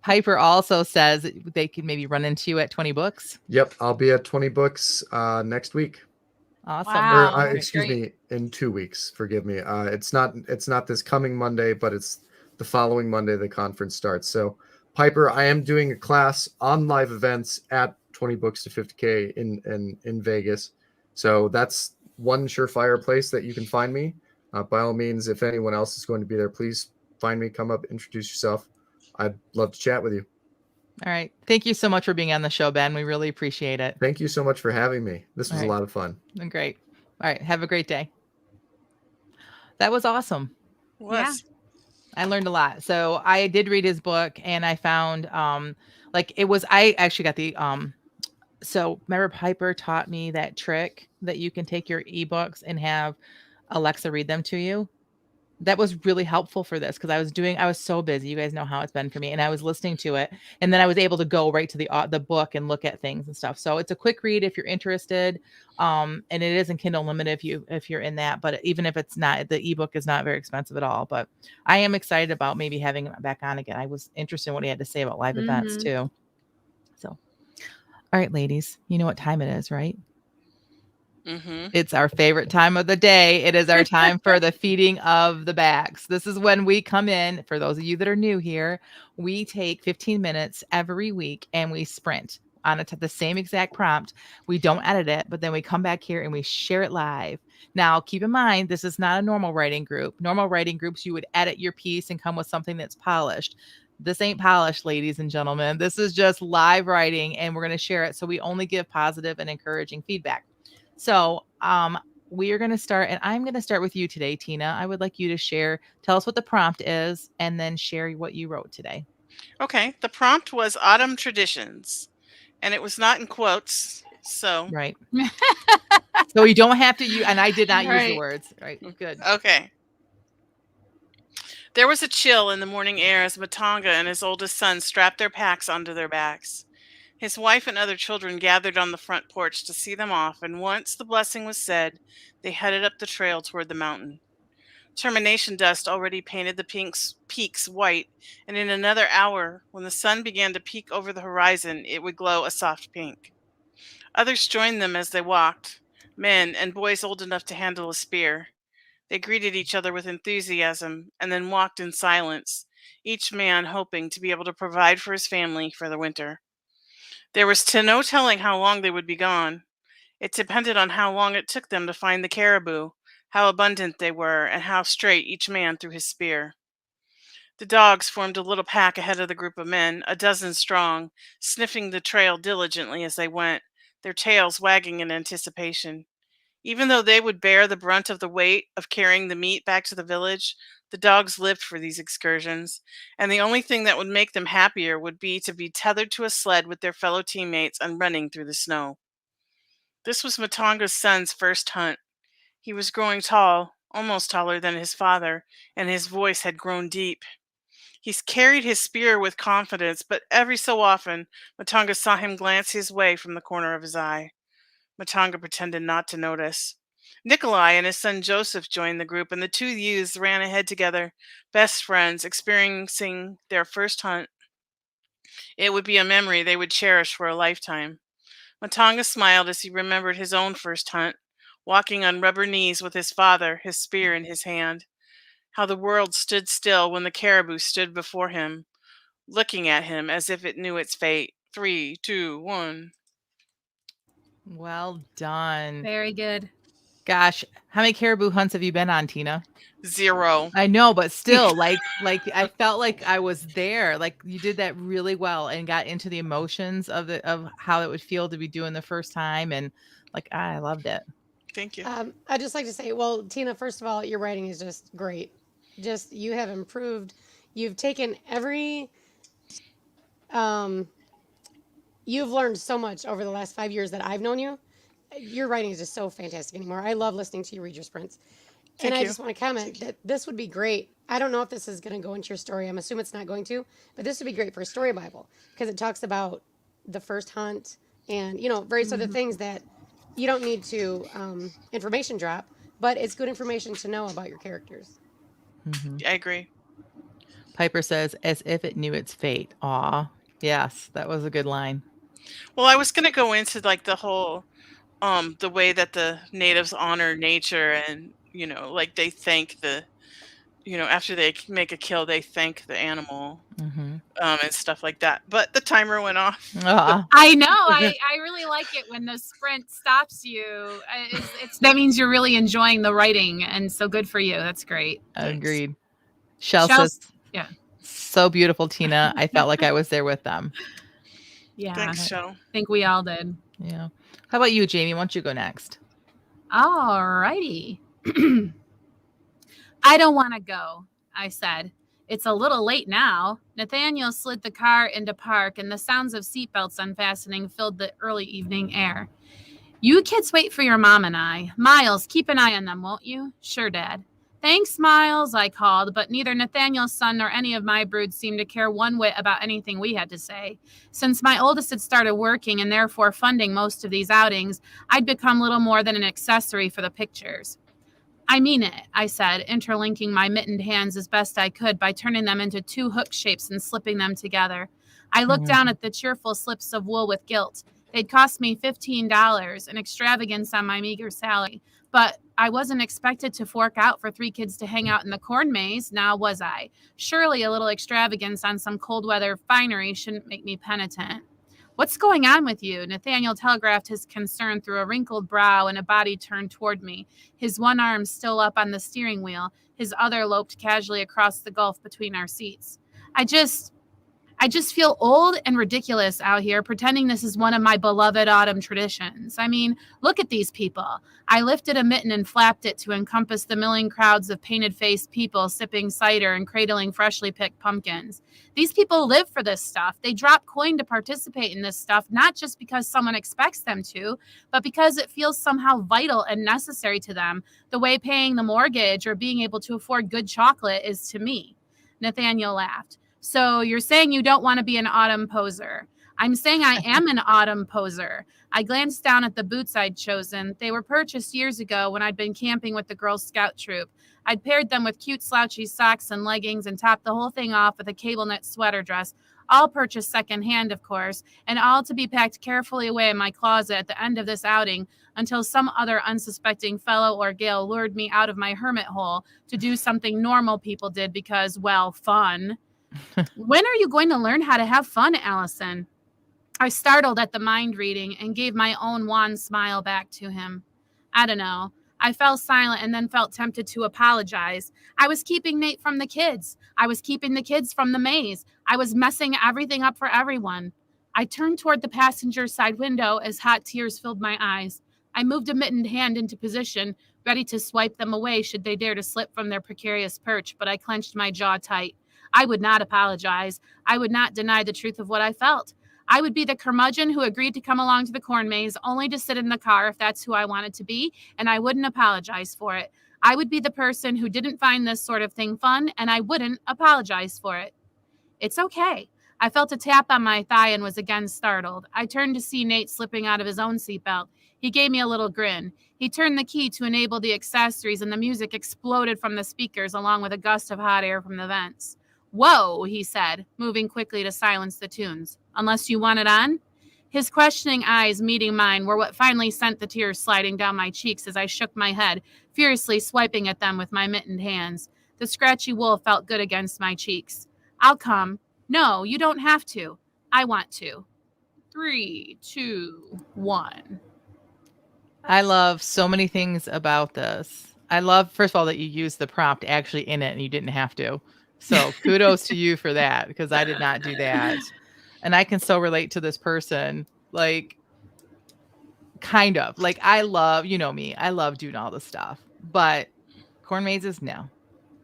Piper also says they could maybe run into you at 20 books. Yep, I'll be at 20 books next week. Awesome. Wow. Or excuse me, in 2 weeks. Forgive me. It's not this coming Monday, but it's the following Monday the conference starts. So Piper, I am doing a class on live events at 20 books to 50K in Vegas. So that's one surefire place that you can find me. By all means, if anyone else is going to be there, please find me, come up, introduce yourself. I'd love to chat with you. All right. Thank you so much for being on the show, Ben. We really appreciate it. Thank you so much for having me. This was a lot of fun. Great. All right. Have a great day. That was awesome. Yeah. I learned a lot. So I did read his book and I found I actually got the so remember Piper taught me that trick that you can take your ebooks and have Alexa read them to you. that was really helpful for this because I was so busy. You guys know how it's been for me, and I was listening to it, and then I was able to go right to the book and look at things and stuff. So it's a quick read if you're interested, and it is in Kindle Unlimited if you're in that. But even if it's not, the ebook is not very expensive at all. But I am excited about maybe having him back on again. I was interested in what he had to say about live events too. So, all right, ladies, you know what time it is, right? It's our favorite time of the day. It is our time for the feeding of the backs. This is when we come in. For those of you that are new here, we take 15 minutes every week and we sprint on the same exact prompt. We don't edit it, but then we come back here and we share it live. Now, keep in mind, this is not a normal writing group. Normal writing groups, you would edit your piece and come with something that's polished. This ain't polished, ladies and gentlemen. This is just live writing, and we're going to share it. So we only give positive and encouraging feedback. So we are going to start, and I'm going to start with you today, Tina. I would like you to tell us what the prompt is, and then share what you wrote today. Okay. The prompt was autumn traditions, and it was not in quotes. So right. So you don't have to use, and I did not use the words. Right. Good. Okay. There was a chill in the morning air as Matanga and his oldest son strapped their packs onto their backs. His wife and other children gathered on the front porch to see them off, and once the blessing was said, they headed up the trail toward the mountain. Termination dust already painted the peaks white, and in another hour, when the sun began to peek over the horizon, it would glow a soft pink. Others joined them as they walked, men and boys old enough to handle a spear. They greeted each other with enthusiasm and then walked in silence, each man hoping to be able to provide for his family for the winter. There was no telling how long they would be gone. It depended on how long it took them to find the caribou, how abundant they were, and how straight each man threw his spear. The dogs formed a little pack ahead of the group of men, a dozen strong, sniffing the trail diligently as they went, their tails wagging in anticipation. Even though they would bear the brunt of the weight of carrying the meat back to the village, the dogs lived for these excursions, and the only thing that would make them happier would be to be tethered to a sled with their fellow teammates and running through the snow. This was Matanga's son's first hunt. He was growing tall, almost taller than his father, and his voice had grown deep. He carried his spear with confidence, but every so often, Matanga saw him glance his way from the corner of his eye. Matanga pretended not to notice. Nikolai and his son Joseph joined the group, and the two youths ran ahead together, best friends, experiencing their first hunt. It would be a memory they would cherish for a lifetime. Matanga smiled as he remembered his own first hunt, walking on rubber knees with his father, his spear in his hand. How the world stood still when the caribou stood before him, looking at him as if it knew its fate. 3, 2, 1. Well done. Very good. Gosh, how many caribou hunts have you been on, Tina? 0. I know, but still, like I felt like I was there. Like you did that really well and got into the emotions of how it would feel to be doing the first time, and I loved it. Thank you. I'd just like to say, well, Tina, first of all, your writing is just great. Just you have improved. You've taken you've learned so much over the last 5 years that I've known you. Your writing is just so fantastic anymore. I love listening to you read your sprints. Thank I you. just want to comment that this would be great. I don't know if this is going to go into your story. I'm assuming it's not going to, but this would be great for a story Bible because it talks about the first hunt and, various other things that you don't need to information drop, but it's good information to know about your characters. I agree. Piper says, as if it knew its fate. Aw, yes, that was a good line. Well, I was going to go into the whole, the way that the natives honor nature and, they thank after they make a kill, they thank the animal, and stuff like that. But the timer went off. I know. I really like it when the sprint stops you. That means you're really enjoying the writing, and so good for you. That's great. Agreed. Shell says, yeah, so beautiful, Tina. I felt like I was there with them. Yeah. Thanks, Shell. I think we all did. Yeah. How about you, Jamie? Why don't you go next? All righty. I don't want to go, I said. It's a little late now. Nathaniel slid the car into park, and the sounds of seatbelts unfastening filled the early evening air. You kids wait for your mom and I. Miles, keep an eye on them, won't you? Sure, Dad. Thanks, Miles, I called, but neither Nathaniel's son nor any of my brood seemed to care one whit about anything we had to say. Since my oldest had started working and therefore funding most of these outings, I'd become little more than an accessory for the pictures. I mean it, I said, interlinking my mittened hands as best I could by turning them into two hook shapes and slipping them together. I looked down at the cheerful slips of wool with guilt. They'd cost me $15, an extravagance on my meager salary. But I wasn't expected to fork out for 3 kids to hang out in the corn maze, now was I? Surely a little extravagance on some cold weather finery shouldn't make me penitent. What's going on with you? Nathaniel telegraphed his concern through a wrinkled brow and a body turned toward me, his one arm still up on the steering wheel, his other loped casually across the gulf between our seats. I just feel old and ridiculous out here pretending this is one of my beloved autumn traditions. I mean, look at these people. I lifted a mitten and flapped it to encompass the milling crowds of painted-faced people sipping cider and cradling freshly picked pumpkins. These people live for this stuff. They drop coin to participate in this stuff, not just because someone expects them to, but because it feels somehow vital and necessary to them, the way paying the mortgage or being able to afford good chocolate is to me. Nathaniel laughed. So you're saying you don't want to be an autumn poser. I'm saying I am an autumn poser. I glanced down at the boots I'd chosen. They were purchased years ago when I'd been camping with the Girl Scout troop. I'd paired them with cute slouchy socks and leggings and topped the whole thing off with a cable knit sweater dress, all purchased secondhand, of course, and all to be packed carefully away in my closet at the end of this outing until some other unsuspecting fellow or gal lured me out of my hermit hole to do something normal people did because, well, fun. When are you going to learn how to have fun, Allison? I startled at the mind reading and gave my own wan smile back to him. I don't know. I fell silent and then felt tempted to apologize. I was keeping Nate from the kids. I was keeping the kids from the maze. I was messing everything up for everyone. I turned toward the passenger side window as hot tears filled my eyes. I moved a mittened hand into position, ready to swipe them away should they dare to slip from their precarious perch, but I clenched my jaw tight. I would not apologize. I would not deny the truth of what I felt. I would be the curmudgeon who agreed to come along to the corn maze only to sit in the car if that's who I wanted to be, and I wouldn't apologize for it. I would be the person who didn't find this sort of thing fun, and I wouldn't apologize for it. It's okay. I felt a tap on my thigh and was again startled. I turned to see Nate slipping out of his own seatbelt. He gave me a little grin. He turned the key to enable the accessories, and the music exploded from the speakers along with a gust of hot air from the vents. Whoa, he said, moving quickly to silence the tunes. Unless you want it on? His questioning eyes meeting mine were what finally sent the tears sliding down my cheeks as I shook my head, furiously swiping at them with my mittened hands. The scratchy wool felt good against my cheeks. I'll come. No, you don't have to. I want to. 3, 2, 1. I love so many things about this. I love, first of all, that you used the prompt actually in it and you didn't have to. So kudos to you for that, because I did not do that. And I can so relate to this person, like, kind of. Like, I love, you know me, I love doing all this stuff. But corn mazes, no.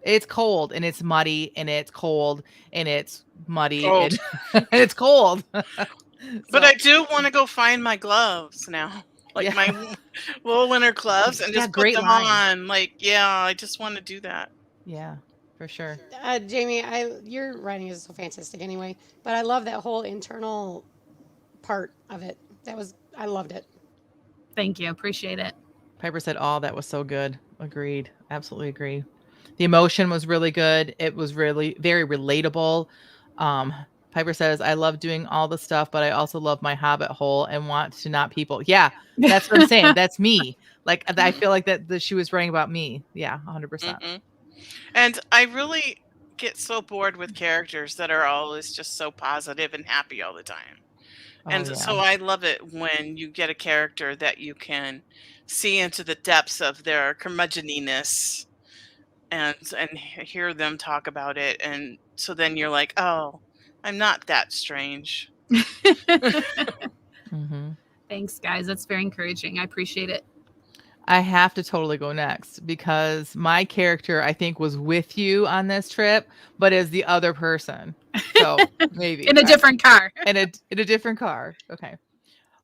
It's cold and it's muddy and it's cold and it's muddy Cold. and it's cold. But I do want to go find my gloves now. Like my wool winter gloves and just put them on. Like, yeah, I just want to do that. Yeah, for sure. Jamie, your writing is so fantastic anyway, but I love that whole internal part of it. I loved it. Thank you. Appreciate it. Piper said, "Oh, that was so good." Agreed. Absolutely agree. The emotion was really good. It was really very relatable. Piper says, "I love doing all the stuff, but I also love my hobbit hole and want to not people." Yeah, that's what I'm saying. That's me. Like, I feel like that she was writing about me. Yeah, 100%. Mm-hmm. And I really get so bored with characters that are always just so positive and happy all the time. So I love it when you get a character that you can see into the depths of their curmudgeoniness and hear them talk about it. And so then you're like, oh, I'm not that strange. Mm-hmm. Thanks, guys. That's very encouraging. I appreciate it. I have to totally go next because my character, I think, was with you on this trip, but as the other person. So maybe in a different car. In a different car. Okay.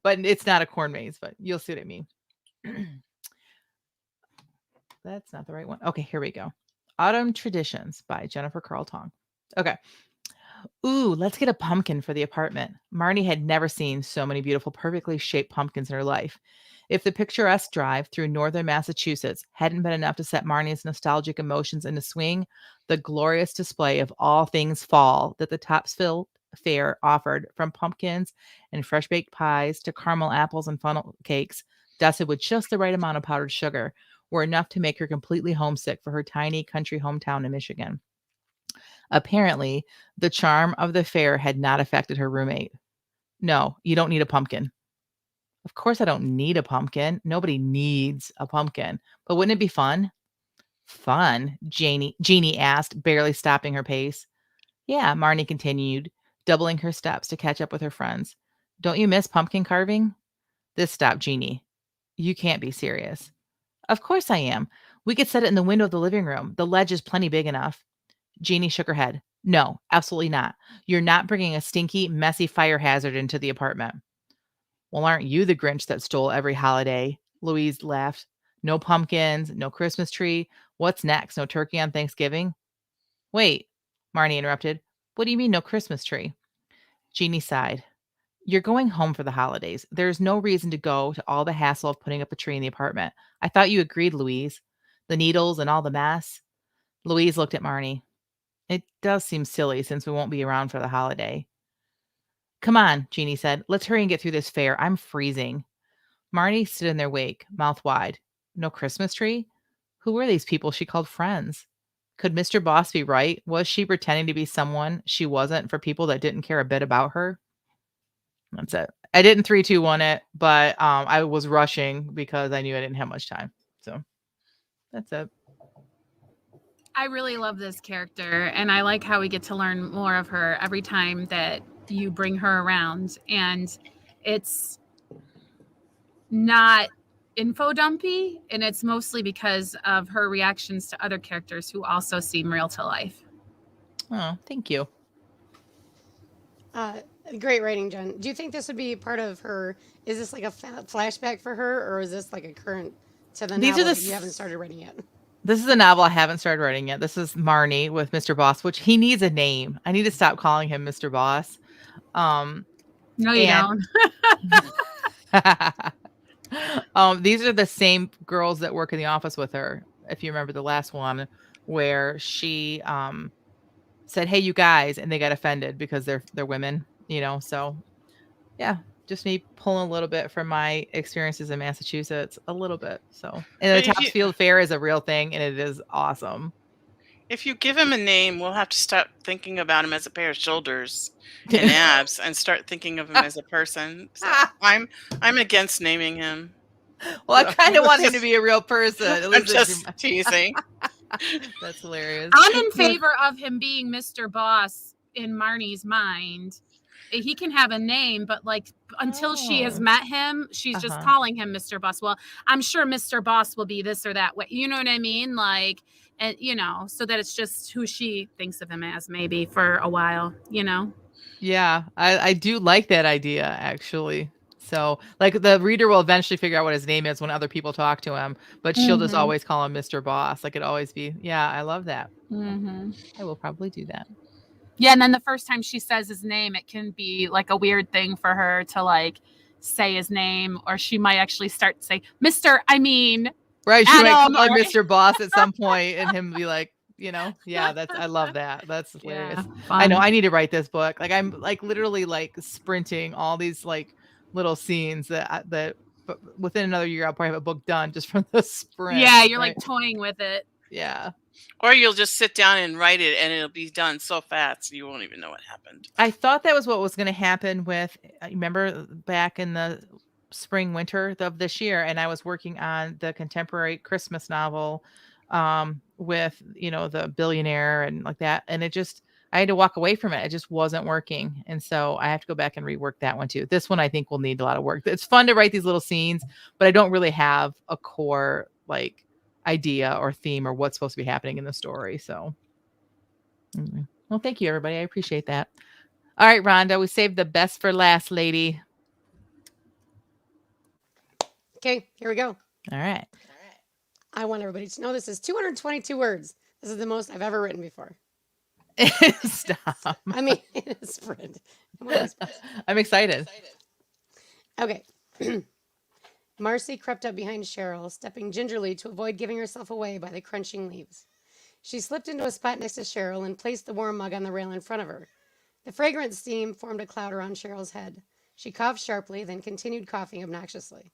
But it's not a corn maze, but you'll see what I mean. that's not the right one. Okay, here we go. Autumn Traditions by Jennifer Carlton. Okay. Ooh, let's get a pumpkin for the apartment. Marnie had never seen so many beautiful, perfectly shaped pumpkins in her life. If the picturesque drive through northern Massachusetts hadn't been enough to set Marnie's nostalgic emotions into swing, the glorious display of all things fall that the Topsfield Fair offered, from pumpkins and fresh baked pies to caramel apples and funnel cakes, dusted with just the right amount of powdered sugar, were enough to make her completely homesick for her tiny country hometown in Michigan. Apparently, the charm of the fair had not affected her roommate. No, you don't need a pumpkin. Of course, I don't need a pumpkin. Nobody needs a pumpkin. But wouldn't it be fun? Fun, Jeannie asked, barely stopping her pace. Yeah, Marnie continued, doubling her steps to catch up with her friends. Don't you miss pumpkin carving? This stopped Jeannie. You can't be serious. Of course I am. We could set it in the window of the living room. The ledge is plenty big enough. Jeannie shook her head. No, absolutely not. You're not bringing a stinky, messy fire hazard into the apartment. Well, aren't you the Grinch that stole every holiday? Louise laughed. No pumpkins, no Christmas tree. What's next? No turkey on Thanksgiving? Wait, Marnie interrupted. What do you mean no Christmas tree? Jeannie sighed. You're going home for the holidays. There's no reason to go to all the hassle of putting up a tree in the apartment. I thought you agreed, Louise. The needles and all the mess. Louise looked at Marnie. It does seem silly since we won't be around for the holiday. Come on, Jeannie said. Let's hurry and get through this fair. I'm freezing. Marnie stood in their wake, mouth wide. No Christmas tree? Who were these people she called friends? Could Mr. Boss be right? Was she pretending to be someone she wasn't for people that didn't care a bit about her? That's it. I didn't 3, 2, 1 it, but I was rushing because I knew I didn't have much time. So that's it. I really love this character, and I like how we get to learn more of her every time that you bring her around. And it's not info dumpy, and it's mostly because of her reactions to other characters who also seem real to life. Oh, thank you. Great writing, Jen. Do you think this would be part of her? Is this like a flashback for her, or is this like a current to the These are novel the that you haven't started writing yet? This is a novel I haven't started writing yet. This is Marnie with Mr. Boss, which he needs a name. I need to stop calling him Mr. Boss. No, you don't. These are the same girls that work in the office with her. If you remember the last one, where she said, "Hey, you guys," and they got offended because they're women. So yeah. Just me pulling a little bit from my experiences in Massachusetts, a little bit. So, and the Topsfield Fair is a real thing, and it is awesome. If you give him a name, we'll have to stop thinking about him as a pair of shoulders and abs, and start thinking of him as a person. So I'm against naming him. Well, I kind of want him to be a real person. I'm just teasing. That's hilarious. I'm in favor of him being Mr. Boss in Marnie's mind. He can have a name, but like until she has met him, she's just calling him Mr. Boss. Well, I'm sure Mr. Boss will be this or that way. You know what I mean? Like, and so that it's just who she thinks of him as, maybe for a while, Yeah, I do like that idea, actually. So like the reader will eventually figure out what his name is when other people talk to him, but she'll just always call him Mr. Boss. Like it always be. Yeah, I love that. I will probably do that. Yeah, and then the first time she says his name, it can be like a weird thing for her to like say his name, or she might actually start to say, Mr. Right, she Adam, might call him Mr. Boss at some point, and him be like, yeah, I love that. That's hilarious. Yeah, I know I need to write this book. Like I'm like literally like sprinting all these like little scenes that within another year I'll probably have a book done just from the sprint. Yeah, you're like toying with it. Yeah. Or you'll just sit down and write it, and it'll be done so fast you won't even know what happened. I thought that was what was going to happen with, remember back in the spring, winter of this year, and I was working on the contemporary Christmas novel with, the billionaire and like that. And I had to walk away from it. It just wasn't working. And so I have to go back and rework that one too. This one I think will need a lot of work. It's fun to write these little scenes, but I don't really have a core like idea or theme or what's supposed to be happening in the story. So, well, thank you, everybody. I appreciate that. All right, Rhonda, we saved the best for last, lady. Okay, here we go. All right. I want everybody to know this is 222 words. This is the most I've ever written before. Stop. I mean, it is friend. I'm excited. Okay. Marcy crept up behind Cheryl, stepping gingerly to avoid giving herself away by the crunching leaves. She slipped into a spot next to Cheryl and placed the warm mug on the rail in front of her. The fragrant steam formed a cloud around Cheryl's head. She coughed sharply, then continued coughing obnoxiously.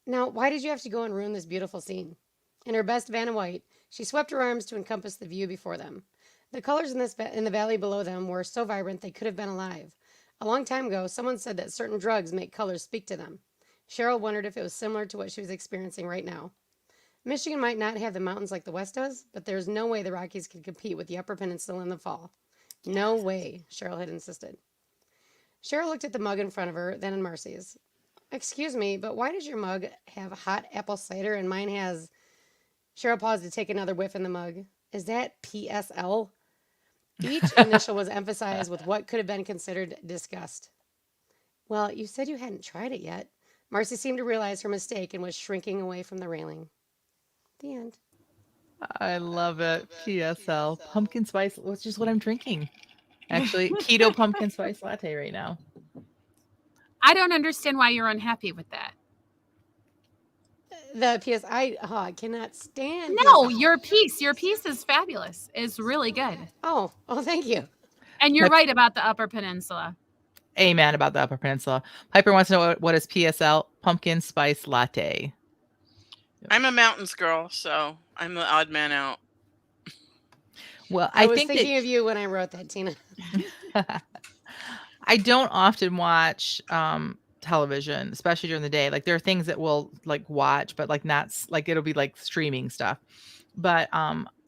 Now, why did you have to go and ruin this beautiful scene? In her best Vanna White, she swept her arms to encompass the view before them. The colors in the valley below them were so vibrant they could have been alive. A long time ago, someone said that certain drugs make colors speak to them. Cheryl wondered if it was similar to what she was experiencing right now. Michigan might not have the mountains like the West does, but there's no way the Rockies could compete with the Upper Peninsula in the fall. No way, Cheryl had insisted. Cheryl looked at the mug in front of her, then in Marcy's. Excuse me, but why does your mug have hot apple cider and mine has... Cheryl paused to take another whiff in the mug. Is that PSL? Each initial was emphasized with what could have been considered disgust. Well, you said you hadn't tried it yet. Marcy seemed to realize her mistake and was shrinking away from the railing. The end. I love it. PSL. Pumpkin spice. That's just what I'm drinking. Actually, keto pumpkin spice latte right now. I don't understand why you're unhappy with that. The PS, I cannot stand. No, PSL. your piece is fabulous. It's really good. Oh, thank you. And you're right about the Upper Peninsula. Amen about the Upper Peninsula. Piper wants to know what is PSL? Pumpkin spice latte. I'm a mountains girl, so I'm the odd man out. Well, I was think thinking of you when I wrote that, Tina. I don't often watch television, especially during the day. Like there are things that we'll like watch, but like not like it'll be like streaming stuff. But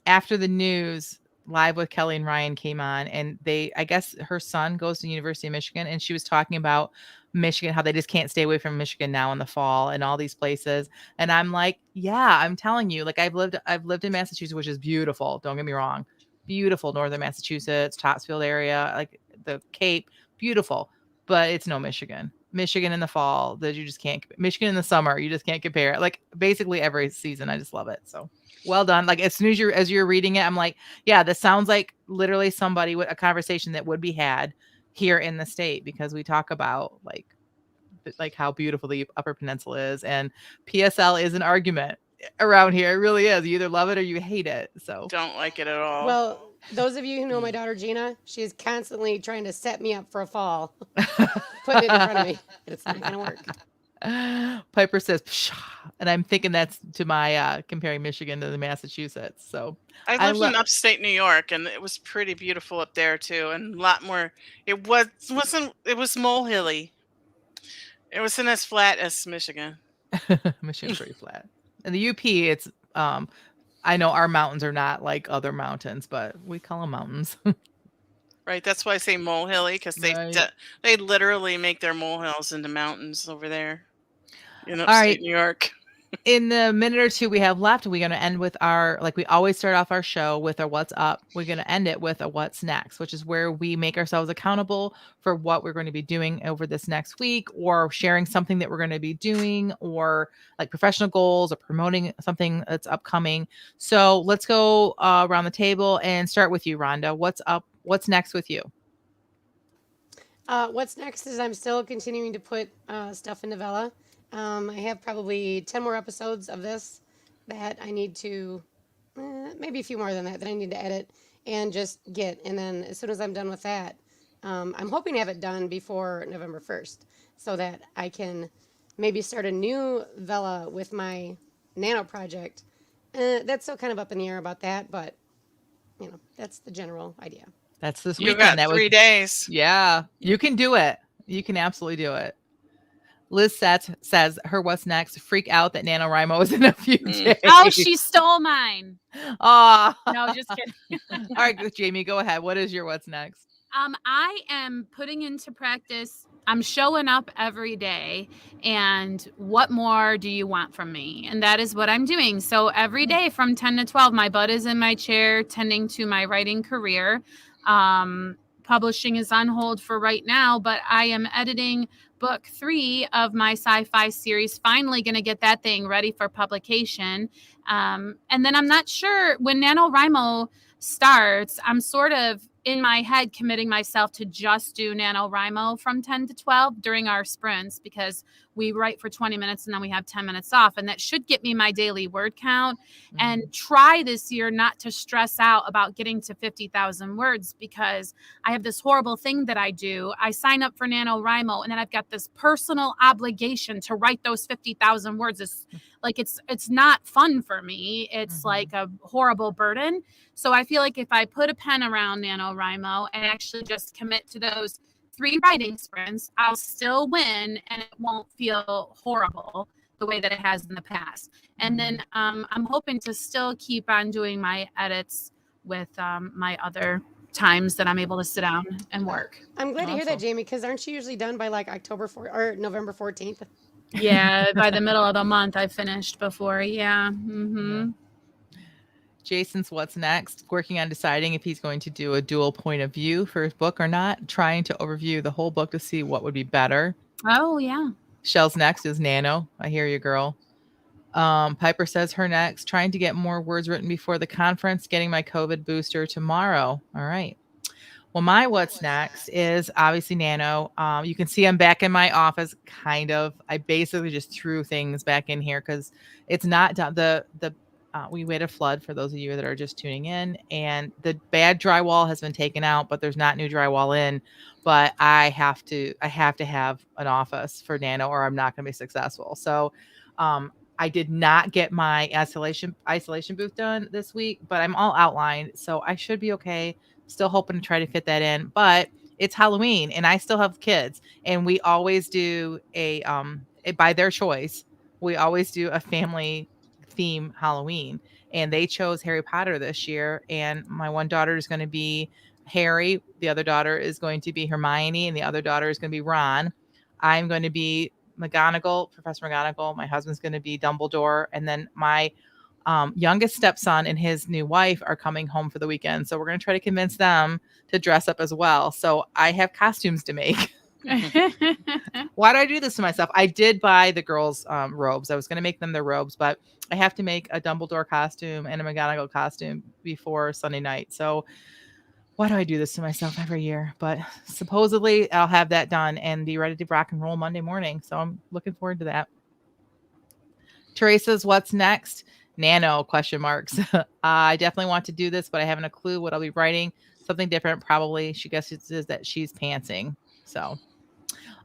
after the news, Live with Kelly and Ryan came on, and I guess her son goes to the University of Michigan, and she was talking about Michigan, how they just can't stay away from Michigan now in the fall and all these places. And I'm like, yeah, I'm telling you, like I've lived in Massachusetts, which is beautiful. Don't get me wrong. Beautiful northern Massachusetts, Topsfield area, like the Cape, beautiful, but it's no Michigan. Michigan in the fall, that you just can't. Michigan in the summer, you just can't compare. Like basically every season, I just love it. So well done. Like as soon as you're reading it, I'm like, yeah, this sounds like literally somebody with a conversation that would be had here in the state, because we talk about like how beautiful the Upper Peninsula is, and PSL is an argument around here. It really is. You either love it or you hate it. So Don't like it at all. Well, those of you who know my daughter Gina, she is constantly trying to set me up for a fall, putting it in front of me. It's not going to work. Piper says, Pshaw. And I'm thinking that's to my comparing Michigan to the Massachusetts. So I lived in upstate New York, and it was pretty beautiful up there too, and a lot more. It was molehilly. It wasn't as flat as Michigan. Michigan's pretty flat. And the UP, it's I know our mountains are not like other mountains, but we call them mountains. Right, that's why I say molehilly, because they literally make their molehills into mountains over there in upstate New York. In the minute or two we have left, we're going to end with like we always start off our show with our what's up. We're going to end it with a what's next, which is where we make ourselves accountable for what we're going to be doing over this next week, or sharing something that we're going to be doing, or like professional goals, or promoting something that's upcoming. So let's go around the table and start with you, Rhonda. What's up? What's next with you? What's next is I'm still continuing to put stuff into Vella. I have probably 10 more episodes of this that I need to, maybe a few more than that I need to edit and just get. And then as soon as I'm done with that, I'm hoping to have it done before November 1st so that I can maybe start a new Vella with my Nano project. That's still kind of up in the air about that, but that's the general idea. That's this You weekend. got 3 days. Yeah, you can do it. You can absolutely do it. Liz says her what's next, freak out that NaNoWriMo is in a few days. Oh, she stole mine. Oh. No, just kidding. All right, Jamie, go ahead. What is your what's next? I am putting into practice. I'm showing up every day, and what more do you want from me? And that is what I'm doing. So every day from 10 to 12, my butt is in my chair tending to my writing career. publishing is on hold for right now, but I am editing book 3 of my sci-fi series. Finally going to get that thing ready for publication. And then I'm not sure when NaNoWriMo starts, I'm sort of in my head committing myself to just do NaNoWriMo from 10 to 12 during our sprints, because we write for 20 minutes and then we have 10 minutes off. And that should get me my daily word count, and try this year not to stress out about getting to 50,000 words, because I have this horrible thing that I do. I sign up for NaNoWriMo and then I've got this personal obligation to write those 50,000 words. It's not fun for me. It's like a horrible burden. So I feel like if I put a pen around NaNoWriMo and actually just commit to those 3 writing sprints, I'll still win and it won't feel horrible the way that it has in the past. And then I'm hoping to still keep on doing my edits with my other times that I'm able to sit down and work. I'm glad to hear that, Jamie, because aren't you usually done by like October 4th or November 14th? Yeah, by the middle of the month I finished before. Yeah. Jason's what's next, working on deciding if he's going to do a dual point of view for his book or not, trying to overview the whole book to see what would be better. Oh, yeah. Shell's next is Nano. I hear you, girl. Piper says her next, trying to get more words written before the conference, getting my COVID booster tomorrow. All right. Well, my what's next is obviously Nano. You can see I'm back in my office, kind of. I basically just threw things back in here because it's not done. We had a flood, for those of you that are just tuning in, and the bad drywall has been taken out, but there's not new drywall in. But I have to have an office for Nano, or I'm not going to be successful. So I did not get my isolation booth done this week, but I'm all outlined, so I should be okay. Still hoping to try to fit that in, but it's Halloween and I still have kids, and we always do a by their choice. We always do a family theme Halloween, and they chose Harry Potter this year, and my one daughter is going to be Harry, the other daughter is going to be Hermione, and the other daughter is going to be Ron. I'm going to be Professor McGonagall. My husband's going to be Dumbledore, and then my youngest stepson and his new wife are coming home for the weekend, so we're going to try to convince them to dress up as well. So I have costumes to make. Why do I do this to myself? I did buy the girls' robes. I was going to make them their robes, but I have to make a Dumbledore costume and a McGonagall costume before Sunday night. So why do I do this to myself every year? But supposedly I'll have that done and be ready to rock and roll Monday morning. So I'm looking forward to that. Teresa's what's next? Nano ? I definitely want to do this, but I haven't a clue what I'll be writing. Something different, probably. She guesses that she's pantsing. So,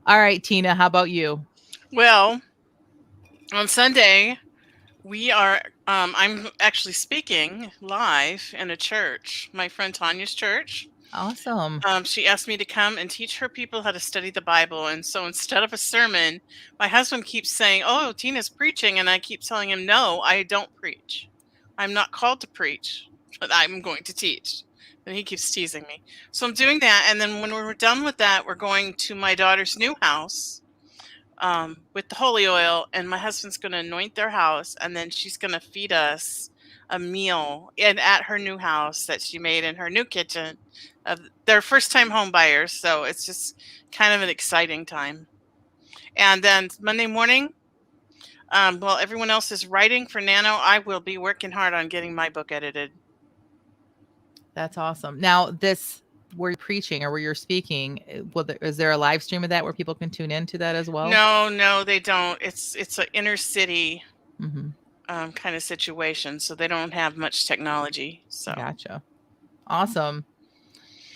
all right, Tina, how about you? Well, on Sunday, I'm actually speaking live in a church, my friend Tanya's church. Awesome. She asked me to come and teach her people how to study the Bible. And so instead of a sermon, my husband keeps saying, "Oh, Tina's preaching." And I keep telling him, "No, I don't preach. I'm not called to preach, but I'm going to teach." And he keeps teasing me. So I'm doing that. And then when we're done with that, we're going to my daughter's new house with the holy oil. And my husband's going to anoint their house. And then she's going to feed us a meal at her new house that she made in her new kitchen. They're first-time home buyers, so it's just kind of an exciting time. And then Monday morning, while everyone else is writing for Nano, I will be working hard on getting my book edited. That's awesome. Now, where you're preaching or where you're speaking, is there a live stream of that where people can tune into that as well? No, they don't. It's an inner city kind of situation, so they don't have much technology. So Gotcha. Awesome.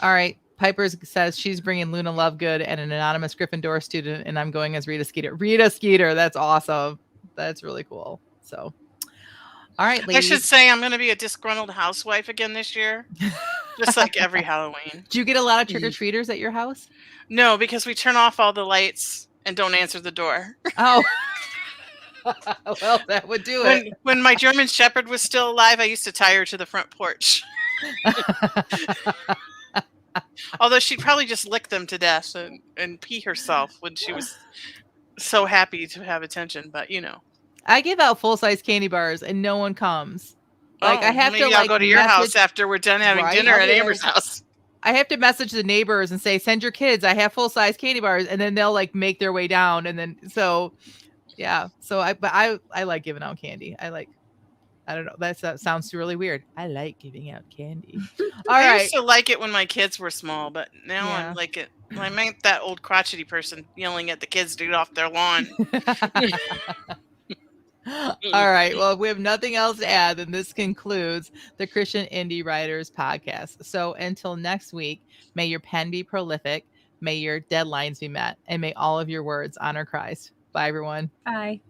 All right. Piper says she's bringing Luna Lovegood and an anonymous Gryffindor student, and I'm going as Rita Skeeter. Rita Skeeter, that's awesome. That's really cool. So, all right, ladies. I should say I'm going to be a disgruntled housewife again this year, just like every Halloween. Do you get a lot of trick-or-treaters at your house? No, because we turn off all the lights and don't answer the door. Oh. Well, that would do it. When my German Shepherd was still alive, I used to tie her to the front porch. Although she'd probably just lick them to death and pee herself when she was so happy to have attention. But, I give out full-size candy bars and no one comes. I have maybe to I'll go to your house after we're done having dinner at Amber's house. I have to message the neighbors and say, send your kids. I have full-size candy bars. And then they'll like make their way down. And then, so yeah. So I like giving out candy. I don't know. That sounds really weird. I like giving out candy. All I right. used to like it when my kids were small, but now Yeah. I like it. I'm not that old crotchety person yelling at the kids to get off their lawn. All right. Well, if we have nothing else to add, then this concludes the Christian Indie Writers podcast. So until next week, may your pen be prolific, may your deadlines be met, and may all of your words honor Christ. Bye, everyone. Bye.